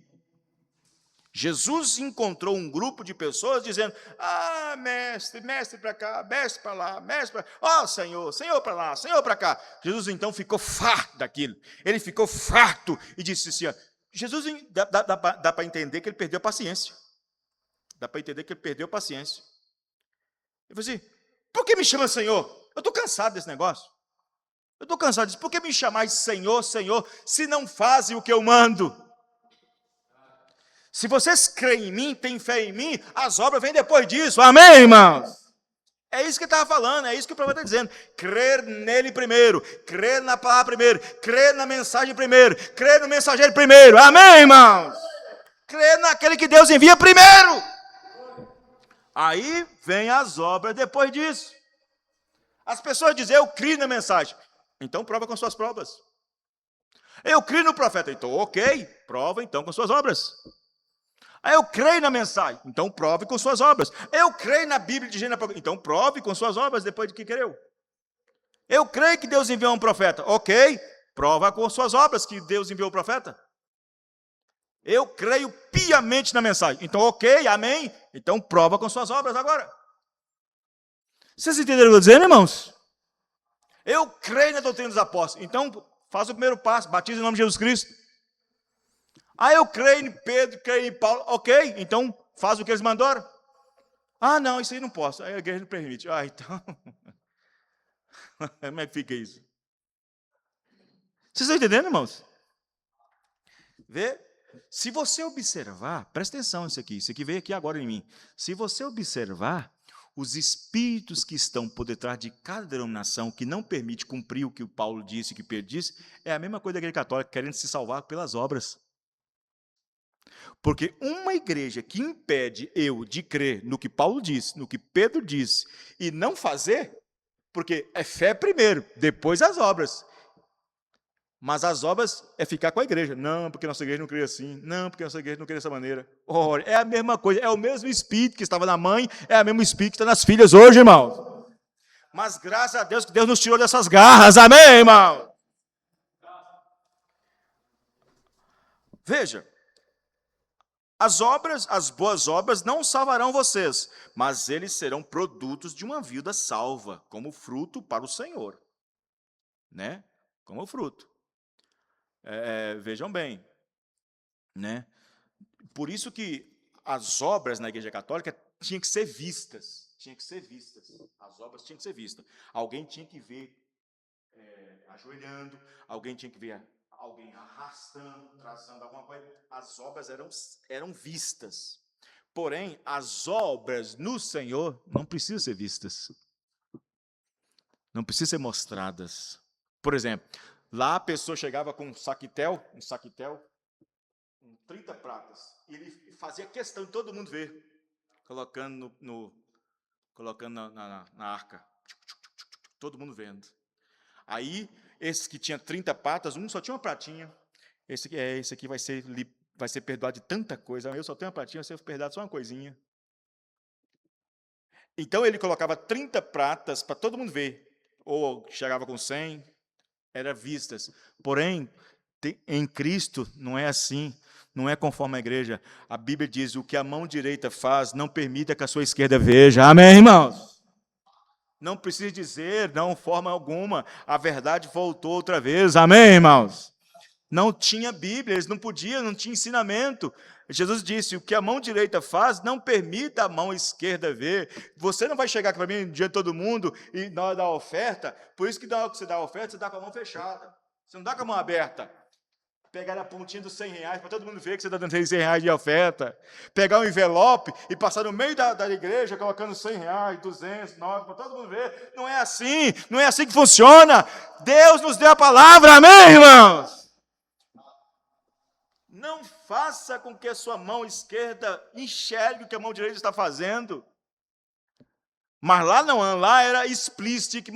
Jesus encontrou um grupo de pessoas dizendo: ah, mestre, mestre para cá, mestre para lá, mestre para... Senhor, Senhor para lá, Senhor para cá. Jesus então ficou farto daquilo. Ele ficou farto e disse assim: Jesus, dá para entender que ele perdeu a paciência. Dá para entender que ele perdeu a paciência. Ele falou assim: por que me chama Senhor? Eu estou cansado desse negócio. Eu estou cansado disso. Por que me chamais Senhor, Senhor, se não fazem o que eu mando? Se vocês creem em mim, têm fé em mim, as obras vêm depois disso. Amém, irmãos? É isso que ele estava falando, é isso que o profeta está dizendo. Crer nele primeiro, crer na palavra primeiro, crer na mensagem primeiro, crer no mensageiro primeiro. Amém, irmãos? Crer naquele que Deus envia primeiro. Aí vem as obras depois disso. As pessoas dizem: eu crio na mensagem. Então prova com suas provas. Eu crio no profeta. Então, ok, prova então com suas obras. Eu creio na mensagem. Então prove com suas obras. Eu creio na Bíblia de Gênesis. Então prove com suas obras depois de que creu. Eu creio que Deus enviou um profeta. Ok, prova com suas obras que Deus enviou o profeta. Eu creio piamente na mensagem. Então ok, amém. Então prova com suas obras agora. Vocês entenderam o que eu estou dizendo, irmãos? Eu creio na doutrina dos apóstolos. Então, faz o primeiro passo, batiza em nome de Jesus Cristo. Eu creio em Pedro, creio em Paulo. Ok, então faz o que eles mandaram. Não, isso aí não posso. Aí a igreja não permite. Então... Como é que fica isso? Vocês estão entendendo, irmãos? Vê? Se você observar, presta atenção nisso aqui veio aqui agora em mim. Se você observar, os espíritos que estão por detrás de cada denominação que não permite cumprir o que o Paulo disse e que Pedro disse, é a mesma coisa da igreja católica, querendo se salvar pelas obras. Porque uma igreja que impede eu de crer no que Paulo disse, no que Pedro disse, e não fazer, porque é fé primeiro, depois as obras. Mas as obras é ficar com a igreja. Não, porque nossa igreja não crê assim. Não, porque nossa igreja não crê dessa maneira. Ora, é a mesma coisa. É o mesmo espírito que estava na mãe, é o mesmo espírito que está nas filhas hoje, irmão. Mas graças a Deus que Deus nos tirou dessas garras. Amém, irmão? Veja, as boas obras não salvarão vocês, mas eles serão produtos de uma vida salva, como fruto para o Senhor. Né? Como fruto. Vejam bem, né? Por isso que as obras na Igreja Católica tinham que ser vistas. As obras tinham que ser vistas. Alguém tinha que ver ajoelhando, alguém tinha que ver alguém arrastando, traçando alguma coisa. As obras eram vistas. Porém, as obras no Senhor não precisam ser vistas. Não precisam ser mostradas. Por exemplo, lá a pessoa chegava com um saquitel, com 30 pratas, e ele fazia questão de todo mundo ver, colocando na arca, todo mundo vendo. Aí, esse que tinha 30 pratas, um só tinha uma pratinha, esse aqui vai ser perdoado de tanta coisa, eu só tenho uma pratinha, você vai perdoado só uma coisinha. Então, ele colocava 30 pratas para todo mundo ver, ou chegava com 100, eram vistas. Porém, em Cristo não é assim, não é conforme a igreja. A Bíblia diz, o que a mão direita faz, não permita que a sua esquerda veja. Amém, irmãos? Não precisa dizer, não, forma alguma, a verdade voltou outra vez. Amém, irmãos? Não tinha Bíblia, eles não podiam, não tinha ensinamento. Jesus disse, o que a mão direita faz, não permita a mão esquerda ver. Você não vai chegar aqui para mim diante de todo mundo e na hora da oferta, por isso que na hora que você dá a oferta, você dá com a mão fechada. Você não dá com a mão aberta. Pegar a pontinha dos R$100 para todo mundo ver que você está dando R$100 de oferta. Pegar um envelope e passar no meio da igreja, colocando R$100, 200, 9, para todo mundo ver. Não é assim que funciona. Deus nos deu a palavra, amém, irmãos? Não faça com que a sua mão esquerda enxergue o que a mão direita está fazendo. Mas lá não, lá era explícito, tinha que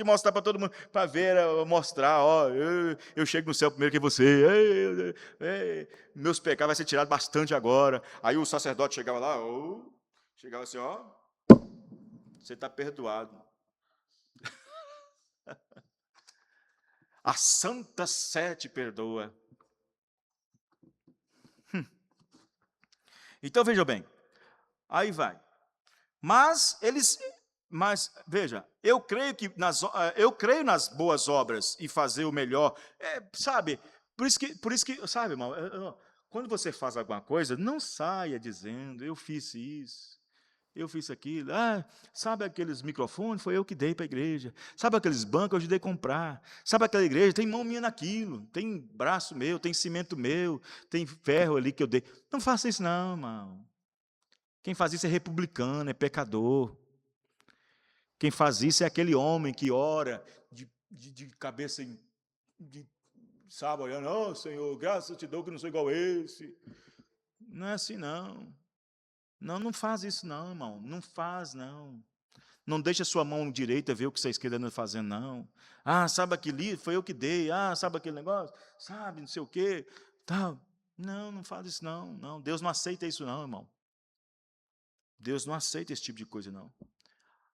mostrar para todo mundo, para ver, mostrar, ó, eu chego no céu primeiro que você, meus pecados vão ser tirados bastante agora. Aí o sacerdote chegava lá, chegava assim, ó, você está perdoado. A Santa Sé te perdoa. Então, veja bem, aí vai. Mas veja, eu creio nas boas obras e fazer o melhor, sabe? Por isso que, sabe, irmão, quando você faz alguma coisa, não saia dizendo, eu fiz isso, eu fiz aquilo. Sabe aqueles microfones? Foi eu que dei para a igreja. Sabe aqueles bancos? Eu ajudei a comprar. Sabe aquela igreja? Tem mão minha naquilo, tem braço meu, tem cimento meu, tem ferro ali que eu dei. Não faça isso não, irmão. Quem faz isso é republicano, é pecador. Quem faz isso é aquele homem que ora de cabeça, sabe, olhando, Senhor, graças eu te dou que não sou igual a esse. Não é assim, não. Não faz isso, não, irmão. Não faz, não. Não deixa a sua mão direita ver o que a esquerda anda fazendo, não. Sabe aquele foi eu que dei. Sabe aquele negócio? Sabe, não sei o quê. Tal. Não faz isso, não. Deus não aceita isso, não, irmão. Deus não aceita esse tipo de coisa, não.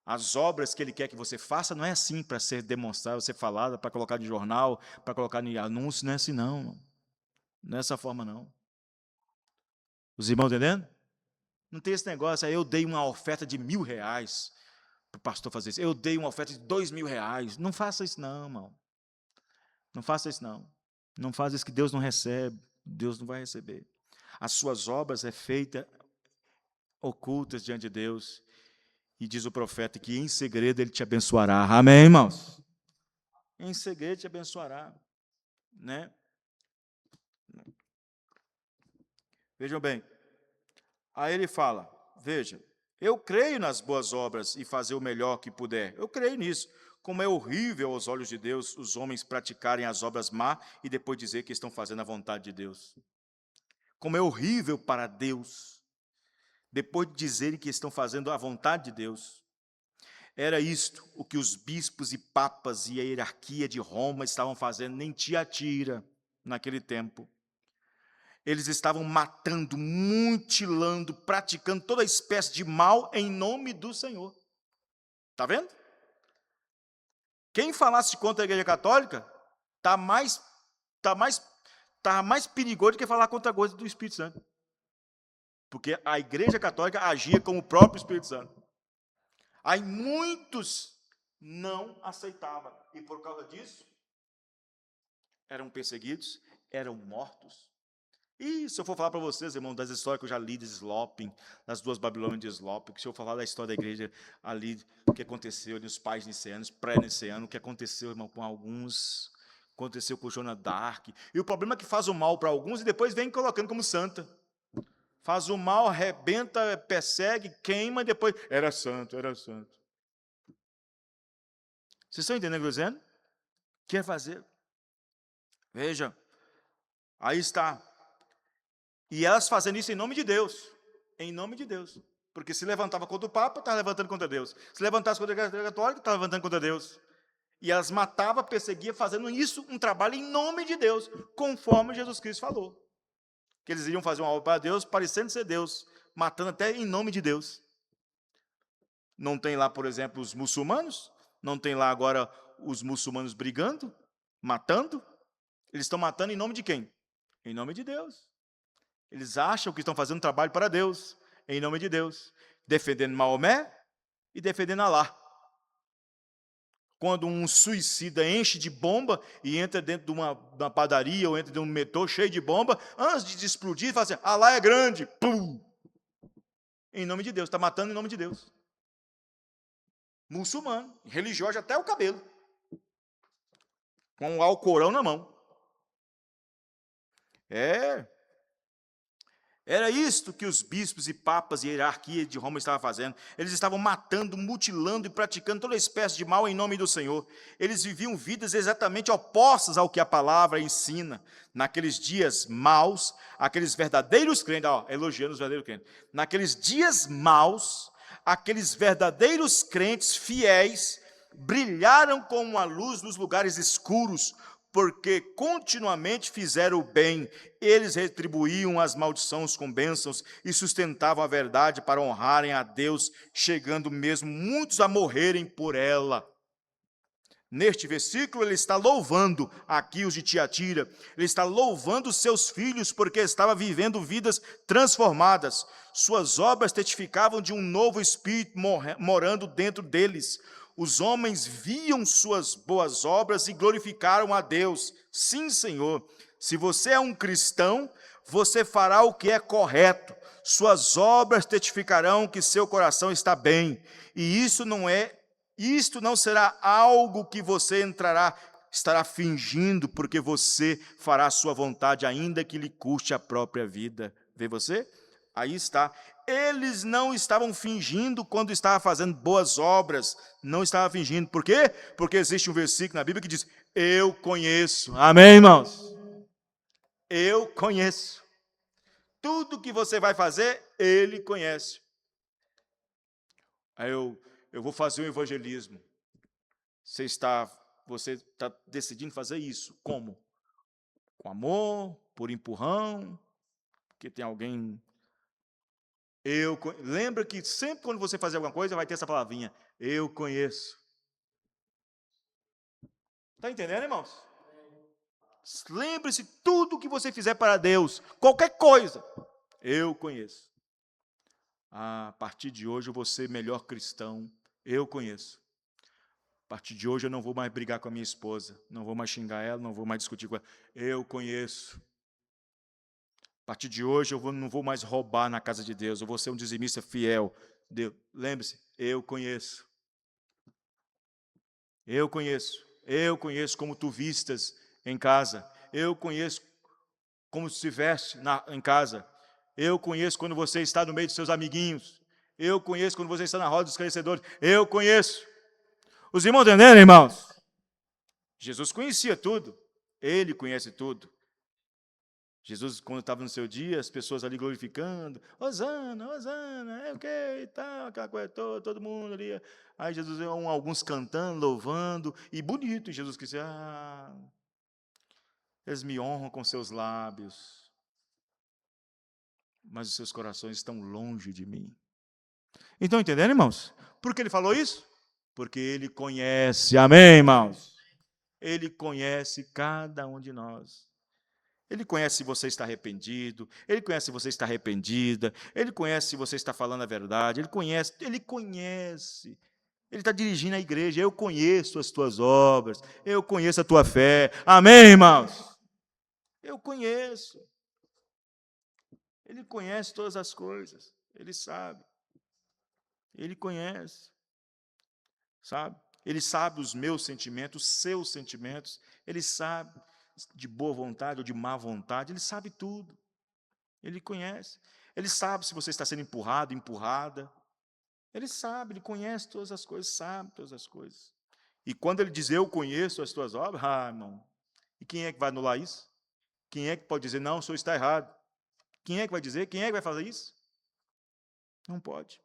As obras que Ele quer que você faça não é assim para ser demonstrado, ser falada, para colocar de jornal, para colocar em anúncio, não é assim, não. Não é dessa forma, não. Os irmãos entendendo? Não tem esse negócio, aí eu dei uma oferta de R$1.000 para o pastor fazer isso. Eu dei uma oferta de R$2.000. Não faça isso, não, irmão. Não faça isso, não. Não faça isso que Deus não recebe. Deus não vai receber. As suas obras é feita ocultas diante de Deus, e diz o profeta que em segredo Ele te abençoará. Amém, irmãos? Em segredo te abençoará, né? Vejam bem, aí ele fala, veja, eu creio nas boas obras e fazer o melhor que puder, eu creio nisso. Como é horrível aos olhos de Deus os homens praticarem as obras má e depois dizer que estão fazendo a vontade de Deus. Como é horrível para Deus depois de dizerem que estão fazendo a vontade de Deus. Era isto o que os bispos e papas e a hierarquia de Roma estavam fazendo em Tiatira, naquele tempo. Eles estavam matando, mutilando, praticando toda espécie de mal em nome do Senhor. Está vendo? Quem falasse contra a Igreja Católica está mais perigoso do que falar contra a coisa do Espírito Santo. porque a Igreja Católica agia como o próprio Espírito Santo. Aí muitos não aceitavam, e por causa disso, eram perseguidos, eram mortos. E se eu for falar para vocês, irmão, das histórias que eu já li de Slopin, das duas Babilônias de Slopin, se eu falar da história da igreja ali, o que aconteceu ali, os pais nicceanos, pré-nicceanos, o que aconteceu, irmão, com alguns, aconteceu com Joana d'Arc. E o problema é que faz o mal para alguns e depois vem colocando como santa. Faz o mal, arrebenta, persegue, queima e depois, era santo, era santo. Vocês estão entendendo o que eu estou dizendo? Quer fazer? Veja, aí está. E elas fazendo isso em nome de Deus. Em nome de Deus. Porque se levantava contra o Papa, estava levantando contra Deus. Se levantasse contra a Igreja Católica, estava levantando contra Deus. E elas matavam, perseguiam, fazendo isso um trabalho em nome de Deus, conforme Jesus Cristo falou. Que eles iriam fazer uma obra para Deus, parecendo ser Deus, matando até em nome de Deus. Não tem lá, por exemplo, os muçulmanos? Não tem lá agora os muçulmanos brigando, matando? Eles estão matando em nome de quem? Em nome de Deus. Eles acham que estão fazendo trabalho para Deus, em nome de Deus, defendendo Maomé e defendendo Alá. Quando um suicida enche de bomba e entra dentro de uma padaria ou entra dentro de um metrô cheio de bomba, antes de explodir, fala assim, Alá é grande, pum! Em nome de Deus, está matando em nome de Deus. Muçulmano, religioso até o cabelo, com o Alcorão na mão. Era isto que os bispos e papas e hierarquia de Roma estavam fazendo. Eles estavam matando, mutilando e praticando toda espécie de mal em nome do Senhor. Eles viviam vidas exatamente opostas ao que a palavra ensina. Naqueles dias maus, aqueles verdadeiros crentes, elogiando os verdadeiros crentes. Naqueles dias maus, aqueles verdadeiros crentes fiéis brilharam como a luz nos lugares escuros, porque continuamente fizeram o bem, eles retribuíam as maldições com bênçãos e sustentavam a verdade para honrarem a Deus, chegando mesmo muitos a morrerem por ela. Neste versículo ele está louvando aqui os de Tiatira, ele está louvando os seus filhos porque estava vivendo vidas transformadas. Suas obras testificavam de um novo espírito morando dentro deles. Os homens viam suas boas obras e glorificaram a Deus. Sim, Senhor, se você é um cristão, você fará o que é correto. Suas obras testificarão que seu coração está bem. E isto não será algo que você estará fingindo, porque você fará a sua vontade, ainda que lhe custe a própria vida. Vê você? Aí está. Eles não estavam fingindo quando estavam fazendo boas obras. Não estavam fingindo. Por quê? Porque existe um versículo na Bíblia que diz, eu conheço. Amém, irmãos? Eu conheço. Tudo que você vai fazer, Ele conhece. Aí eu vou fazer um evangelismo. Você está decidindo fazer isso. Como? Com amor, por empurrão, porque tem alguém... Lembra que sempre quando você fazer alguma coisa, vai ter essa palavrinha, eu conheço. Está entendendo, irmãos? Lembre-se, tudo que você fizer para Deus, qualquer coisa, eu conheço. A partir de hoje eu vou ser melhor cristão, eu conheço. A partir de hoje eu não vou mais brigar com a minha esposa, não vou mais xingar ela, não vou mais discutir com ela, eu conheço. A partir de hoje eu não vou mais roubar na casa de Deus, eu vou ser um dizimista fiel. Lembre-se, eu conheço. Eu conheço como tu vistas em casa. Eu conheço como tu se veste em casa. Eu conheço quando você está no meio dos seus amiguinhos. Eu conheço quando você está na roda dos esclarecedores. Eu conheço. Os irmãos entenderam, irmãos? Jesus conhecia tudo. Ele conhece tudo. Jesus, quando estava no seu dia, as pessoas ali glorificando, Hosana, Hosana, o que e tal, aquela coisa toda, todo mundo ali. Aí Jesus, alguns cantando, louvando, e bonito, e Jesus disse, eles me honram com seus lábios, mas os seus corações estão longe de mim. Então, entendendo, irmãos? Por que ele falou isso? Porque ele conhece, amém, irmãos? Ele conhece cada um de nós. Ele conhece se você está arrependido, Ele conhece se você está arrependida, Ele conhece se você está falando a verdade, Ele conhece. Ele está dirigindo a igreja, eu conheço as tuas obras, eu conheço a tua fé. Amém, irmãos? Eu conheço. Ele conhece todas as coisas, Ele sabe. Ele conhece, sabe? Ele sabe os meus sentimentos, os seus sentimentos, Ele sabe de boa vontade ou de má vontade, Ele sabe tudo. Ele conhece. Ele sabe se você está sendo empurrado, empurrada. Ele sabe, Ele conhece todas as coisas, sabe todas as coisas. E quando Ele diz, eu conheço as tuas obras, irmão, e quem é que vai anular isso? Quem é que pode dizer, não, o senhor está errado? Quem é que vai dizer? Quem é que vai fazer isso? Não pode.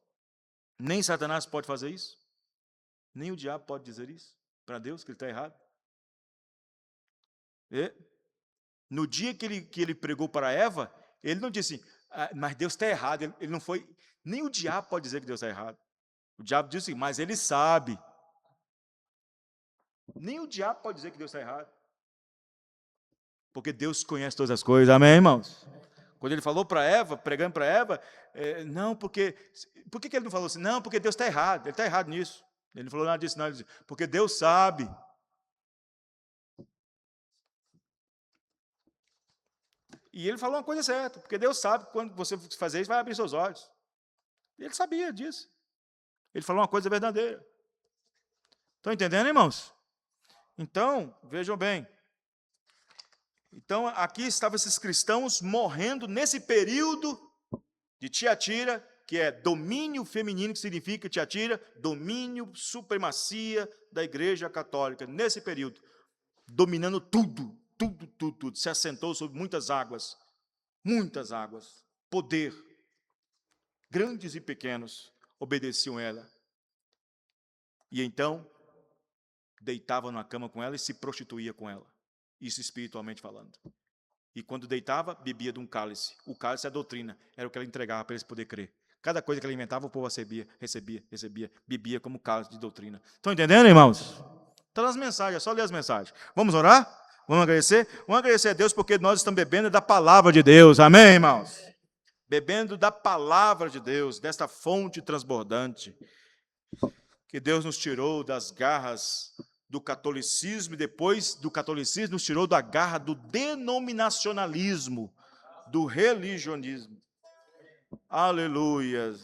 Nem Satanás pode fazer isso. Nem o diabo pode dizer isso para Deus, que ele está errado. No dia que ele pregou para Eva, ele não disse, mas Deus está errado. Ele não foi. Nem o diabo pode dizer que Deus está errado. O diabo disse, mas ele sabe. Nem o diabo pode dizer que Deus está errado. Porque Deus conhece todas as coisas. Amém, irmãos? Quando ele falou para Eva, pregando para Eva, não, porque... Por que ele não falou assim? Não, porque Deus está errado. Ele está errado nisso. Ele não falou nada disso, não. Ele disse, porque Deus sabe. E ele falou uma coisa certa, porque Deus sabe que quando você fazer isso, vai abrir seus olhos. Ele sabia disso. Ele falou uma coisa verdadeira. Estão entendendo, irmãos? Então, vejam bem. Então, aqui estavam esses cristãos morrendo nesse período de Tiatira, que é domínio feminino, que significa Tiatira, domínio, supremacia da Igreja Católica. Nesse período, dominando tudo. Se assentou sobre muitas águas, poder. Grandes e pequenos obedeciam ela. E então, deitavam na cama com ela e se prostituía com ela. Isso espiritualmente falando. E quando deitava, bebia de um cálice. O cálice é a doutrina, era o que ela entregava para eles poderem crer. Cada coisa que ela inventava, o povo recebia, bebia como cálice de doutrina. Estão entendendo, irmãos? Estão nas mensagens, é só ler as mensagens. Vamos orar? Vamos agradecer? Vamos agradecer a Deus porque nós estamos bebendo da palavra de Deus. Amém, irmãos? Bebendo da palavra de Deus, desta fonte transbordante, que Deus nos tirou das garras do catolicismo, e depois do catolicismo nos tirou da garra do denominacionalismo, do religionismo. Aleluia.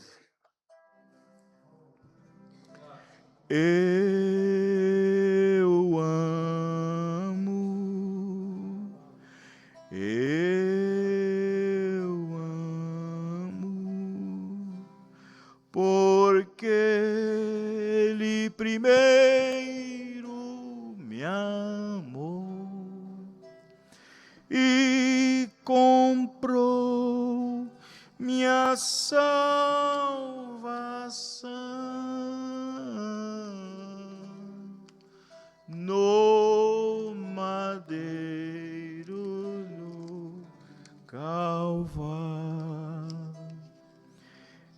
Eu amo, porque Ele primeiro me amou e comprou minha salvação no madeiro, no Calvário.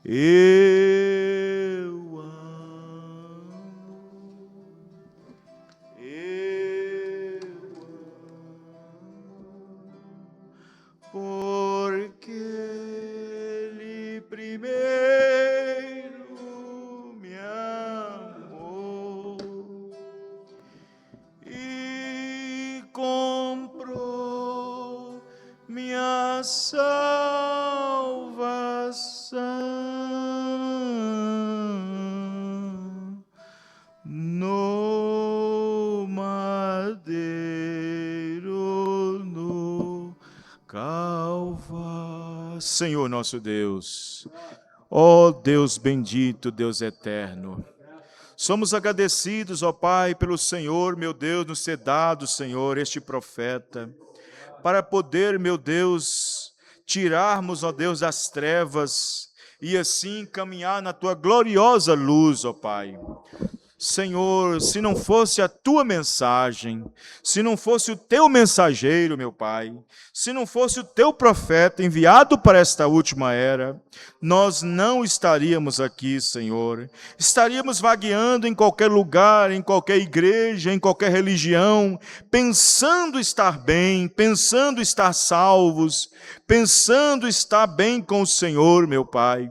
Eu amo, porque Ele primeiro me amou e comprou minha salvação no madeiro, no Calvário. Senhor nosso Deus, ó Deus bendito, Deus eterno, somos agradecidos, ó Pai, pelo Senhor, meu Deus, nos ter dado, Senhor, este profeta, para poder, meu Deus, tirarmos, ó Deus, das trevas e assim caminhar na Tua gloriosa luz, ó Pai. Senhor, se não fosse a tua mensagem, se não fosse o teu mensageiro, meu Pai, se não fosse o teu profeta enviado para esta última era, nós não estaríamos aqui, Senhor. Estaríamos vagueando em qualquer lugar, em qualquer igreja, em qualquer religião, pensando estar bem, pensando estar salvos, pensando estar bem com o Senhor, meu Pai.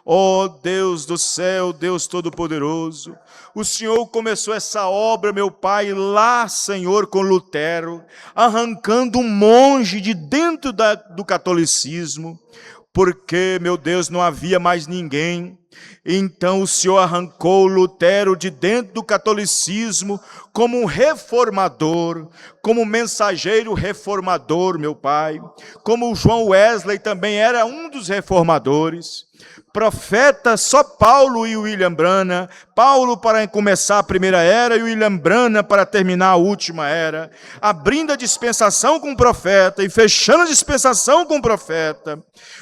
Ó Deus do céu, Deus Todo-Poderoso, o Senhor começou essa obra, meu Pai, lá, Senhor, com Lutero, arrancando um monge de dentro do catolicismo, porque, meu Deus, não havia mais ninguém. Então o Senhor arrancou Lutero de dentro do catolicismo como um reformador, como um mensageiro reformador, meu Pai. Como o João Wesley também era um dos reformadores. Profeta, só Paulo e William Branham. Paulo para começar a primeira era e William Branham para terminar a última era. Abrindo a dispensação com o profeta e fechando a dispensação com o profeta.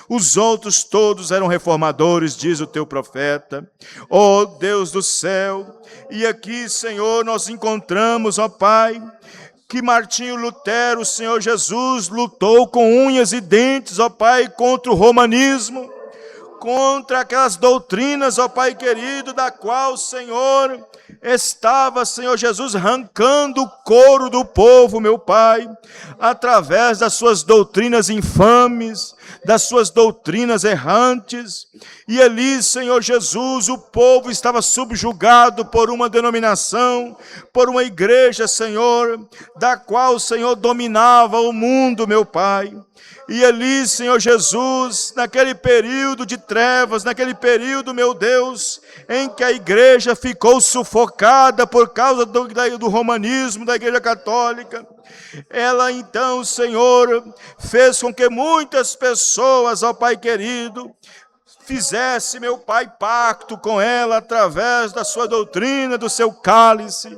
Os outros todos eram reformadores, diz o teu profeta. Ó Deus do céu, e aqui, Senhor, nós encontramos, ó Pai, que Martinho Lutero, o Senhor Jesus, lutou com unhas e dentes, ó Pai, contra o romanismo, contra aquelas doutrinas, ó Pai querido, da qual o Senhor estava, Senhor Jesus, arrancando o couro do povo, meu Pai, através das suas doutrinas infames, das suas doutrinas errantes. E ali, Senhor Jesus, o povo estava subjugado por uma denominação, por uma igreja, Senhor, da qual o Senhor dominava o mundo, meu Pai. E ali, Senhor Jesus, naquele período de trevas, naquele período, meu Deus, em que a igreja ficou sufocada por causa do romanismo, da igreja católica, ela então, Senhor, fez com que muitas pessoas, ó Pai querido, fizesse, meu Pai, pacto com ela através da sua doutrina, do seu cálice.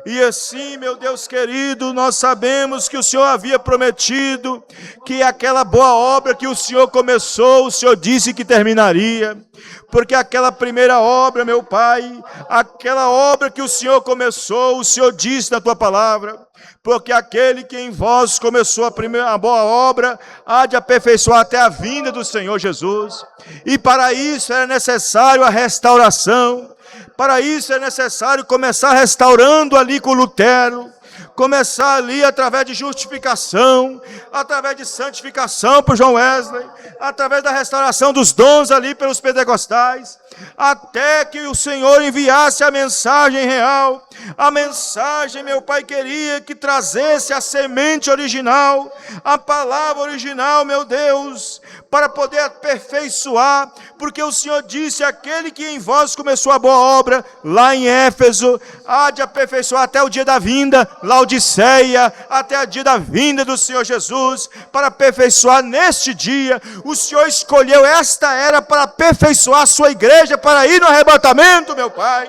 E assim, meu Deus querido, nós sabemos que o Senhor havia prometido que aquela boa obra que o Senhor começou, o Senhor disse que terminaria. Porque aquela primeira obra, meu Pai, aquela obra que o Senhor começou, o Senhor disse na tua palavra, porque aquele que em vós começou a boa obra, há de aperfeiçoar até a vinda do Senhor Jesus. E para isso era necessário a restauração, para isso é necessário começar restaurando ali com Lutero, começar ali através de justificação, através de santificação por João Wesley, através da restauração dos dons ali pelos pentecostais, até que o Senhor enviasse a mensagem real, a mensagem, meu Pai, queria que trazesse a semente original, a palavra original, meu Deus, para poder aperfeiçoar, porque o Senhor disse, aquele que em vós começou a boa obra, lá em Éfeso, há de aperfeiçoar até o dia da vinda, Laodiceia, até o dia da vinda do Senhor Jesus, para aperfeiçoar neste dia. O Senhor escolheu esta era para aperfeiçoar a sua igreja, para ir no arrebatamento, meu Pai.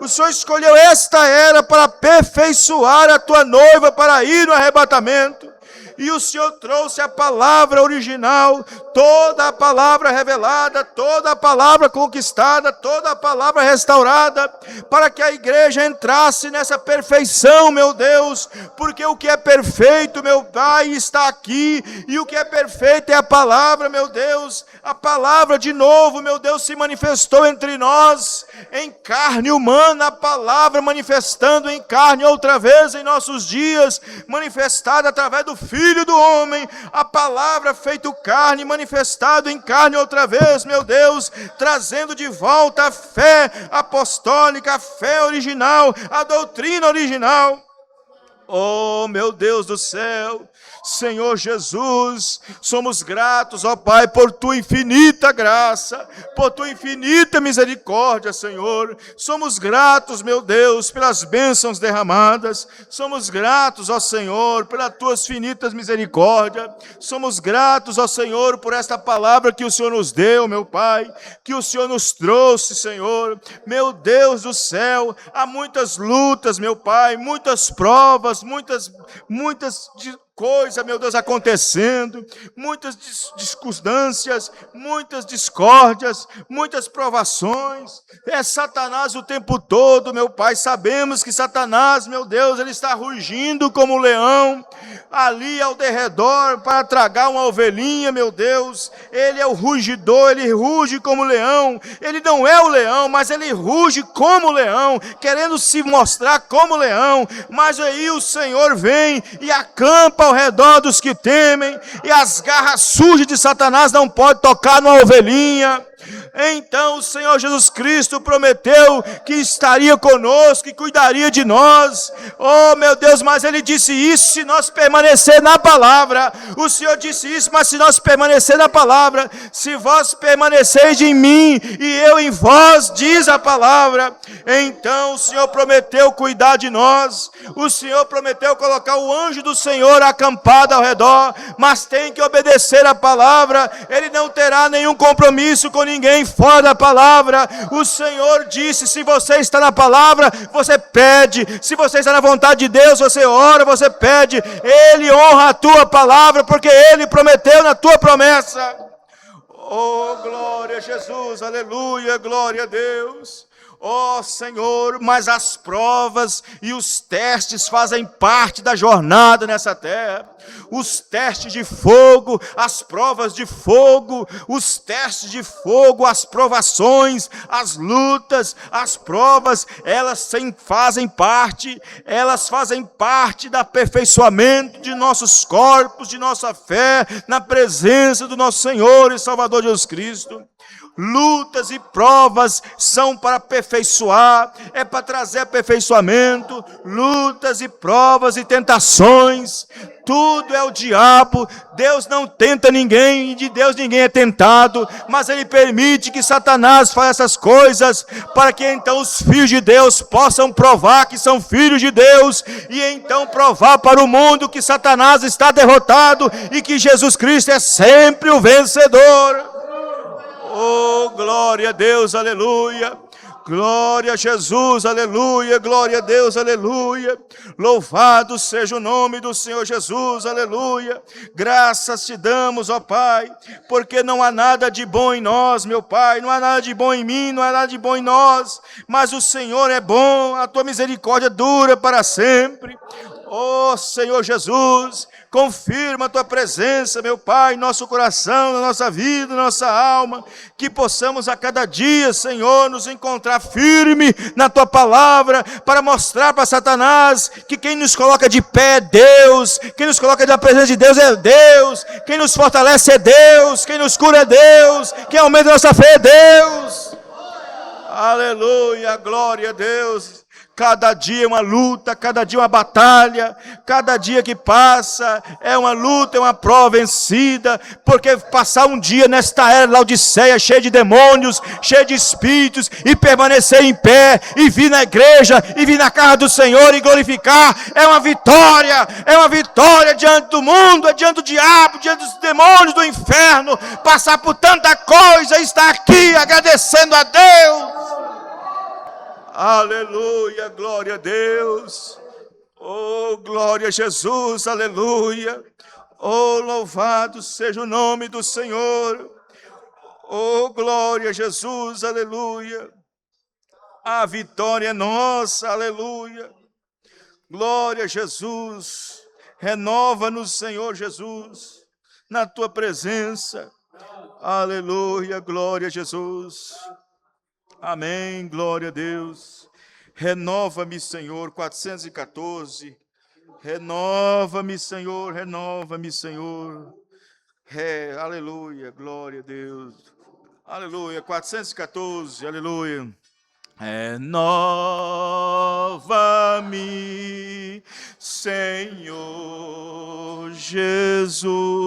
O Senhor escolheu esta era para aperfeiçoar a tua noiva, para ir no arrebatamento. E o Senhor trouxe a palavra original, toda a palavra revelada, toda a palavra conquistada, toda a palavra restaurada, para que a igreja entrasse nessa perfeição, meu Deus, porque o que é perfeito, meu Pai, está aqui, e o que é perfeito é a palavra, meu Deus. A palavra de novo, meu Deus, se manifestou entre nós, em carne humana, a palavra manifestando em carne outra vez em nossos dias, manifestada através do Filho do homem, a palavra feito carne, manifestado em carne outra vez, meu Deus, trazendo de volta a fé apostólica, a fé original, a doutrina original. Oh, meu Deus do céu, Senhor Jesus, somos gratos, ó Pai, por tua infinita graça, por tua infinita misericórdia, Senhor. Somos gratos, meu Deus, pelas bênçãos derramadas. Somos gratos, ó Senhor, pelas tuas infinitas misericórdias. Somos gratos, ó Senhor, por esta palavra que o Senhor nos deu, meu Pai, que o Senhor nos trouxe, Senhor. Meu Deus do céu, há muitas lutas, meu Pai, muitas provas, muitas coisas, meu Deus, acontecendo, muitas discordâncias, muitas discórdias, muitas provações. É Satanás o tempo todo, meu Pai. Sabemos que Satanás, meu Deus, ele está rugindo como um leão, ali ao derredor, para tragar uma ovelhinha, meu Deus. Ele é o rugidor, ele ruge como leão. Ele não é o leão, mas ele ruge como leão, querendo se mostrar como leão. Mas aí o Senhor vem e acampa ao redor dos que temem, e as garras sujas de Satanás não podem tocar numa ovelhinha. Então o Senhor Jesus Cristo prometeu que estaria conosco, que cuidaria de nós. Oh meu Deus, mas Ele disse isso se nós permanecer na palavra. O Senhor disse isso, mas se nós permanecer na palavra, se vós permaneceis em mim e eu em vós, diz a palavra, então o Senhor prometeu cuidar de nós. O Senhor prometeu colocar o anjo do Senhor acampado ao redor, mas tem que obedecer a palavra. Ele não terá nenhum compromisso com ninguém fora da palavra. O Senhor disse: se você está na palavra, você pede. Se você está na vontade de Deus, você ora, você pede. Ele honra a tua palavra, porque Ele prometeu na tua promessa. Oh, glória a Jesus, aleluia, glória a Deus. Oh Senhor, mas as provas e os testes fazem parte da jornada nessa terra. Os testes de fogo, as provas de fogo, os testes de fogo, as provações, as lutas, as provas, elas fazem parte do aperfeiçoamento de nossos corpos, de nossa fé, na presença do nosso Senhor e Salvador Jesus Cristo. Lutas e provas são para aperfeiçoar, é para trazer aperfeiçoamento. Lutas e provas e tentações, tudo é o diabo. Deus não tenta ninguém, e de Deus ninguém é tentado, mas Ele permite que Satanás faça essas coisas, para que então os filhos de Deus possam provar que são filhos de Deus, e então provar para o mundo que Satanás está derrotado, e que Jesus Cristo é sempre o vencedor. Oh, glória a Deus, aleluia. Glória a Jesus, aleluia. Glória a Deus, aleluia. Louvado seja o nome do Senhor Jesus, aleluia. Graças te damos, ó Pai, porque não há nada de bom em nós, meu Pai. Não há nada de bom em mim, não há nada de bom em nós. Mas o Senhor é bom, a tua misericórdia dura para sempre. Oh, Senhor Jesus, confirma a tua presença, meu Pai, em nosso coração, na nossa vida, na nossa alma, que possamos a cada dia, Senhor, nos encontrar firme na tua palavra, para mostrar para Satanás que quem nos coloca de pé é Deus, quem nos coloca na presença de Deus é Deus, quem nos fortalece é Deus, quem nos cura é Deus, quem aumenta a nossa fé é Deus. Aleluia, glória a Deus. Cada dia é uma luta, cada dia é uma batalha, cada dia que passa é uma luta, é uma prova vencida, porque passar um dia nesta era de Laodiceia, cheia de demônios, cheia de espíritos, e permanecer em pé, e vir na igreja, e vir na casa do Senhor e glorificar, é uma vitória diante do mundo, é diante do diabo, diante dos demônios do inferno. Passar por tanta coisa e estar aqui agradecendo a Deus. Aleluia, glória a Deus. Oh, glória a Jesus, aleluia. Oh, louvado seja o nome do Senhor. Oh, glória a Jesus, aleluia. A vitória é nossa, aleluia. Glória a Jesus. Renova-nos, Senhor Jesus, na tua presença. Aleluia, glória a Jesus. Amém, glória a Deus. Renova-me, Senhor, 414. Renova-me, Senhor, renova-me, Senhor. Aleluia, glória a Deus. Aleluia, 414, aleluia. Renova-me, Senhor Jesus.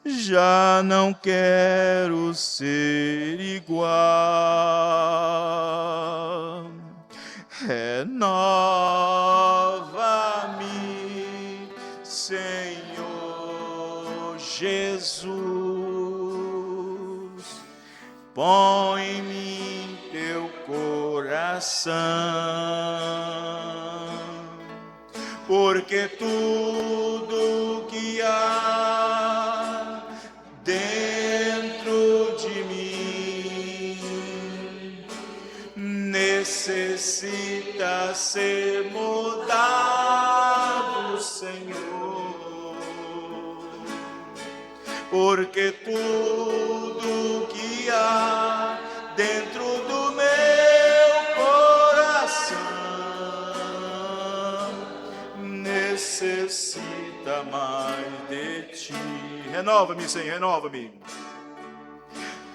Já não quero ser igual. Renova-me, Senhor Jesus. Põe em mim teu coração. porque tudo que há dentro de mim necessita ser mudado, Senhor, porque tudo que há dentro do meu coração necessita mais de ti. Renova-me, Senhor, renova-me.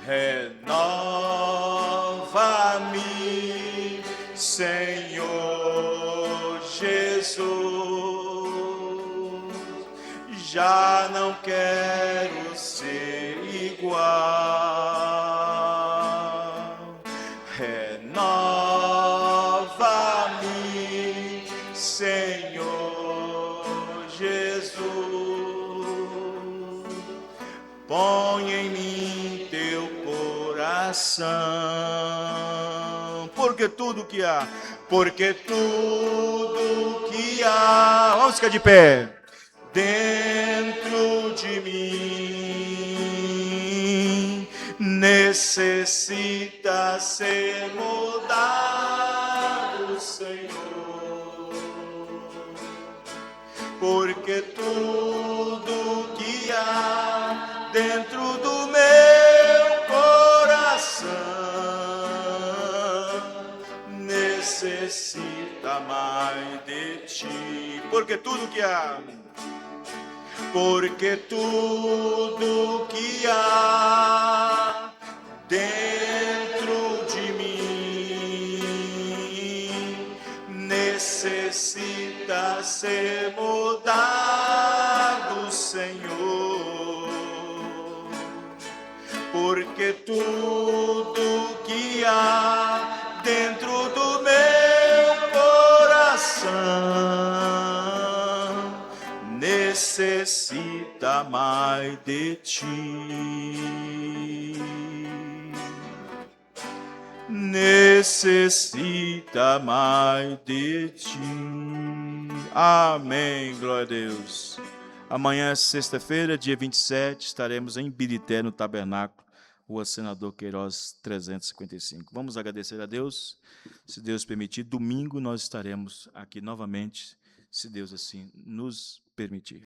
Renova-me, Senhor Jesus. Já não quero ser igual. Renova-me, Senhor Jesus. Põe em mim teu coração, porque tudo que há, vamos ficar de pé, dentro de mim necessita ser mudado, Senhor, porque tudo que há dentro do meu coração necessita mais de ti, porque tudo que há dentro de mim necessita ser mudado, Senhor, porque tudo que há dentro do meu coração necessita mais de ti. Necessita mais de ti. Amém, glória a Deus. Amanhã, sexta-feira, dia 27, estaremos em Birité, no Tabernáculo, Rua Senador Queiroz 355. Vamos agradecer a Deus. Se Deus permitir, domingo nós estaremos aqui novamente, se Deus assim nos permitir.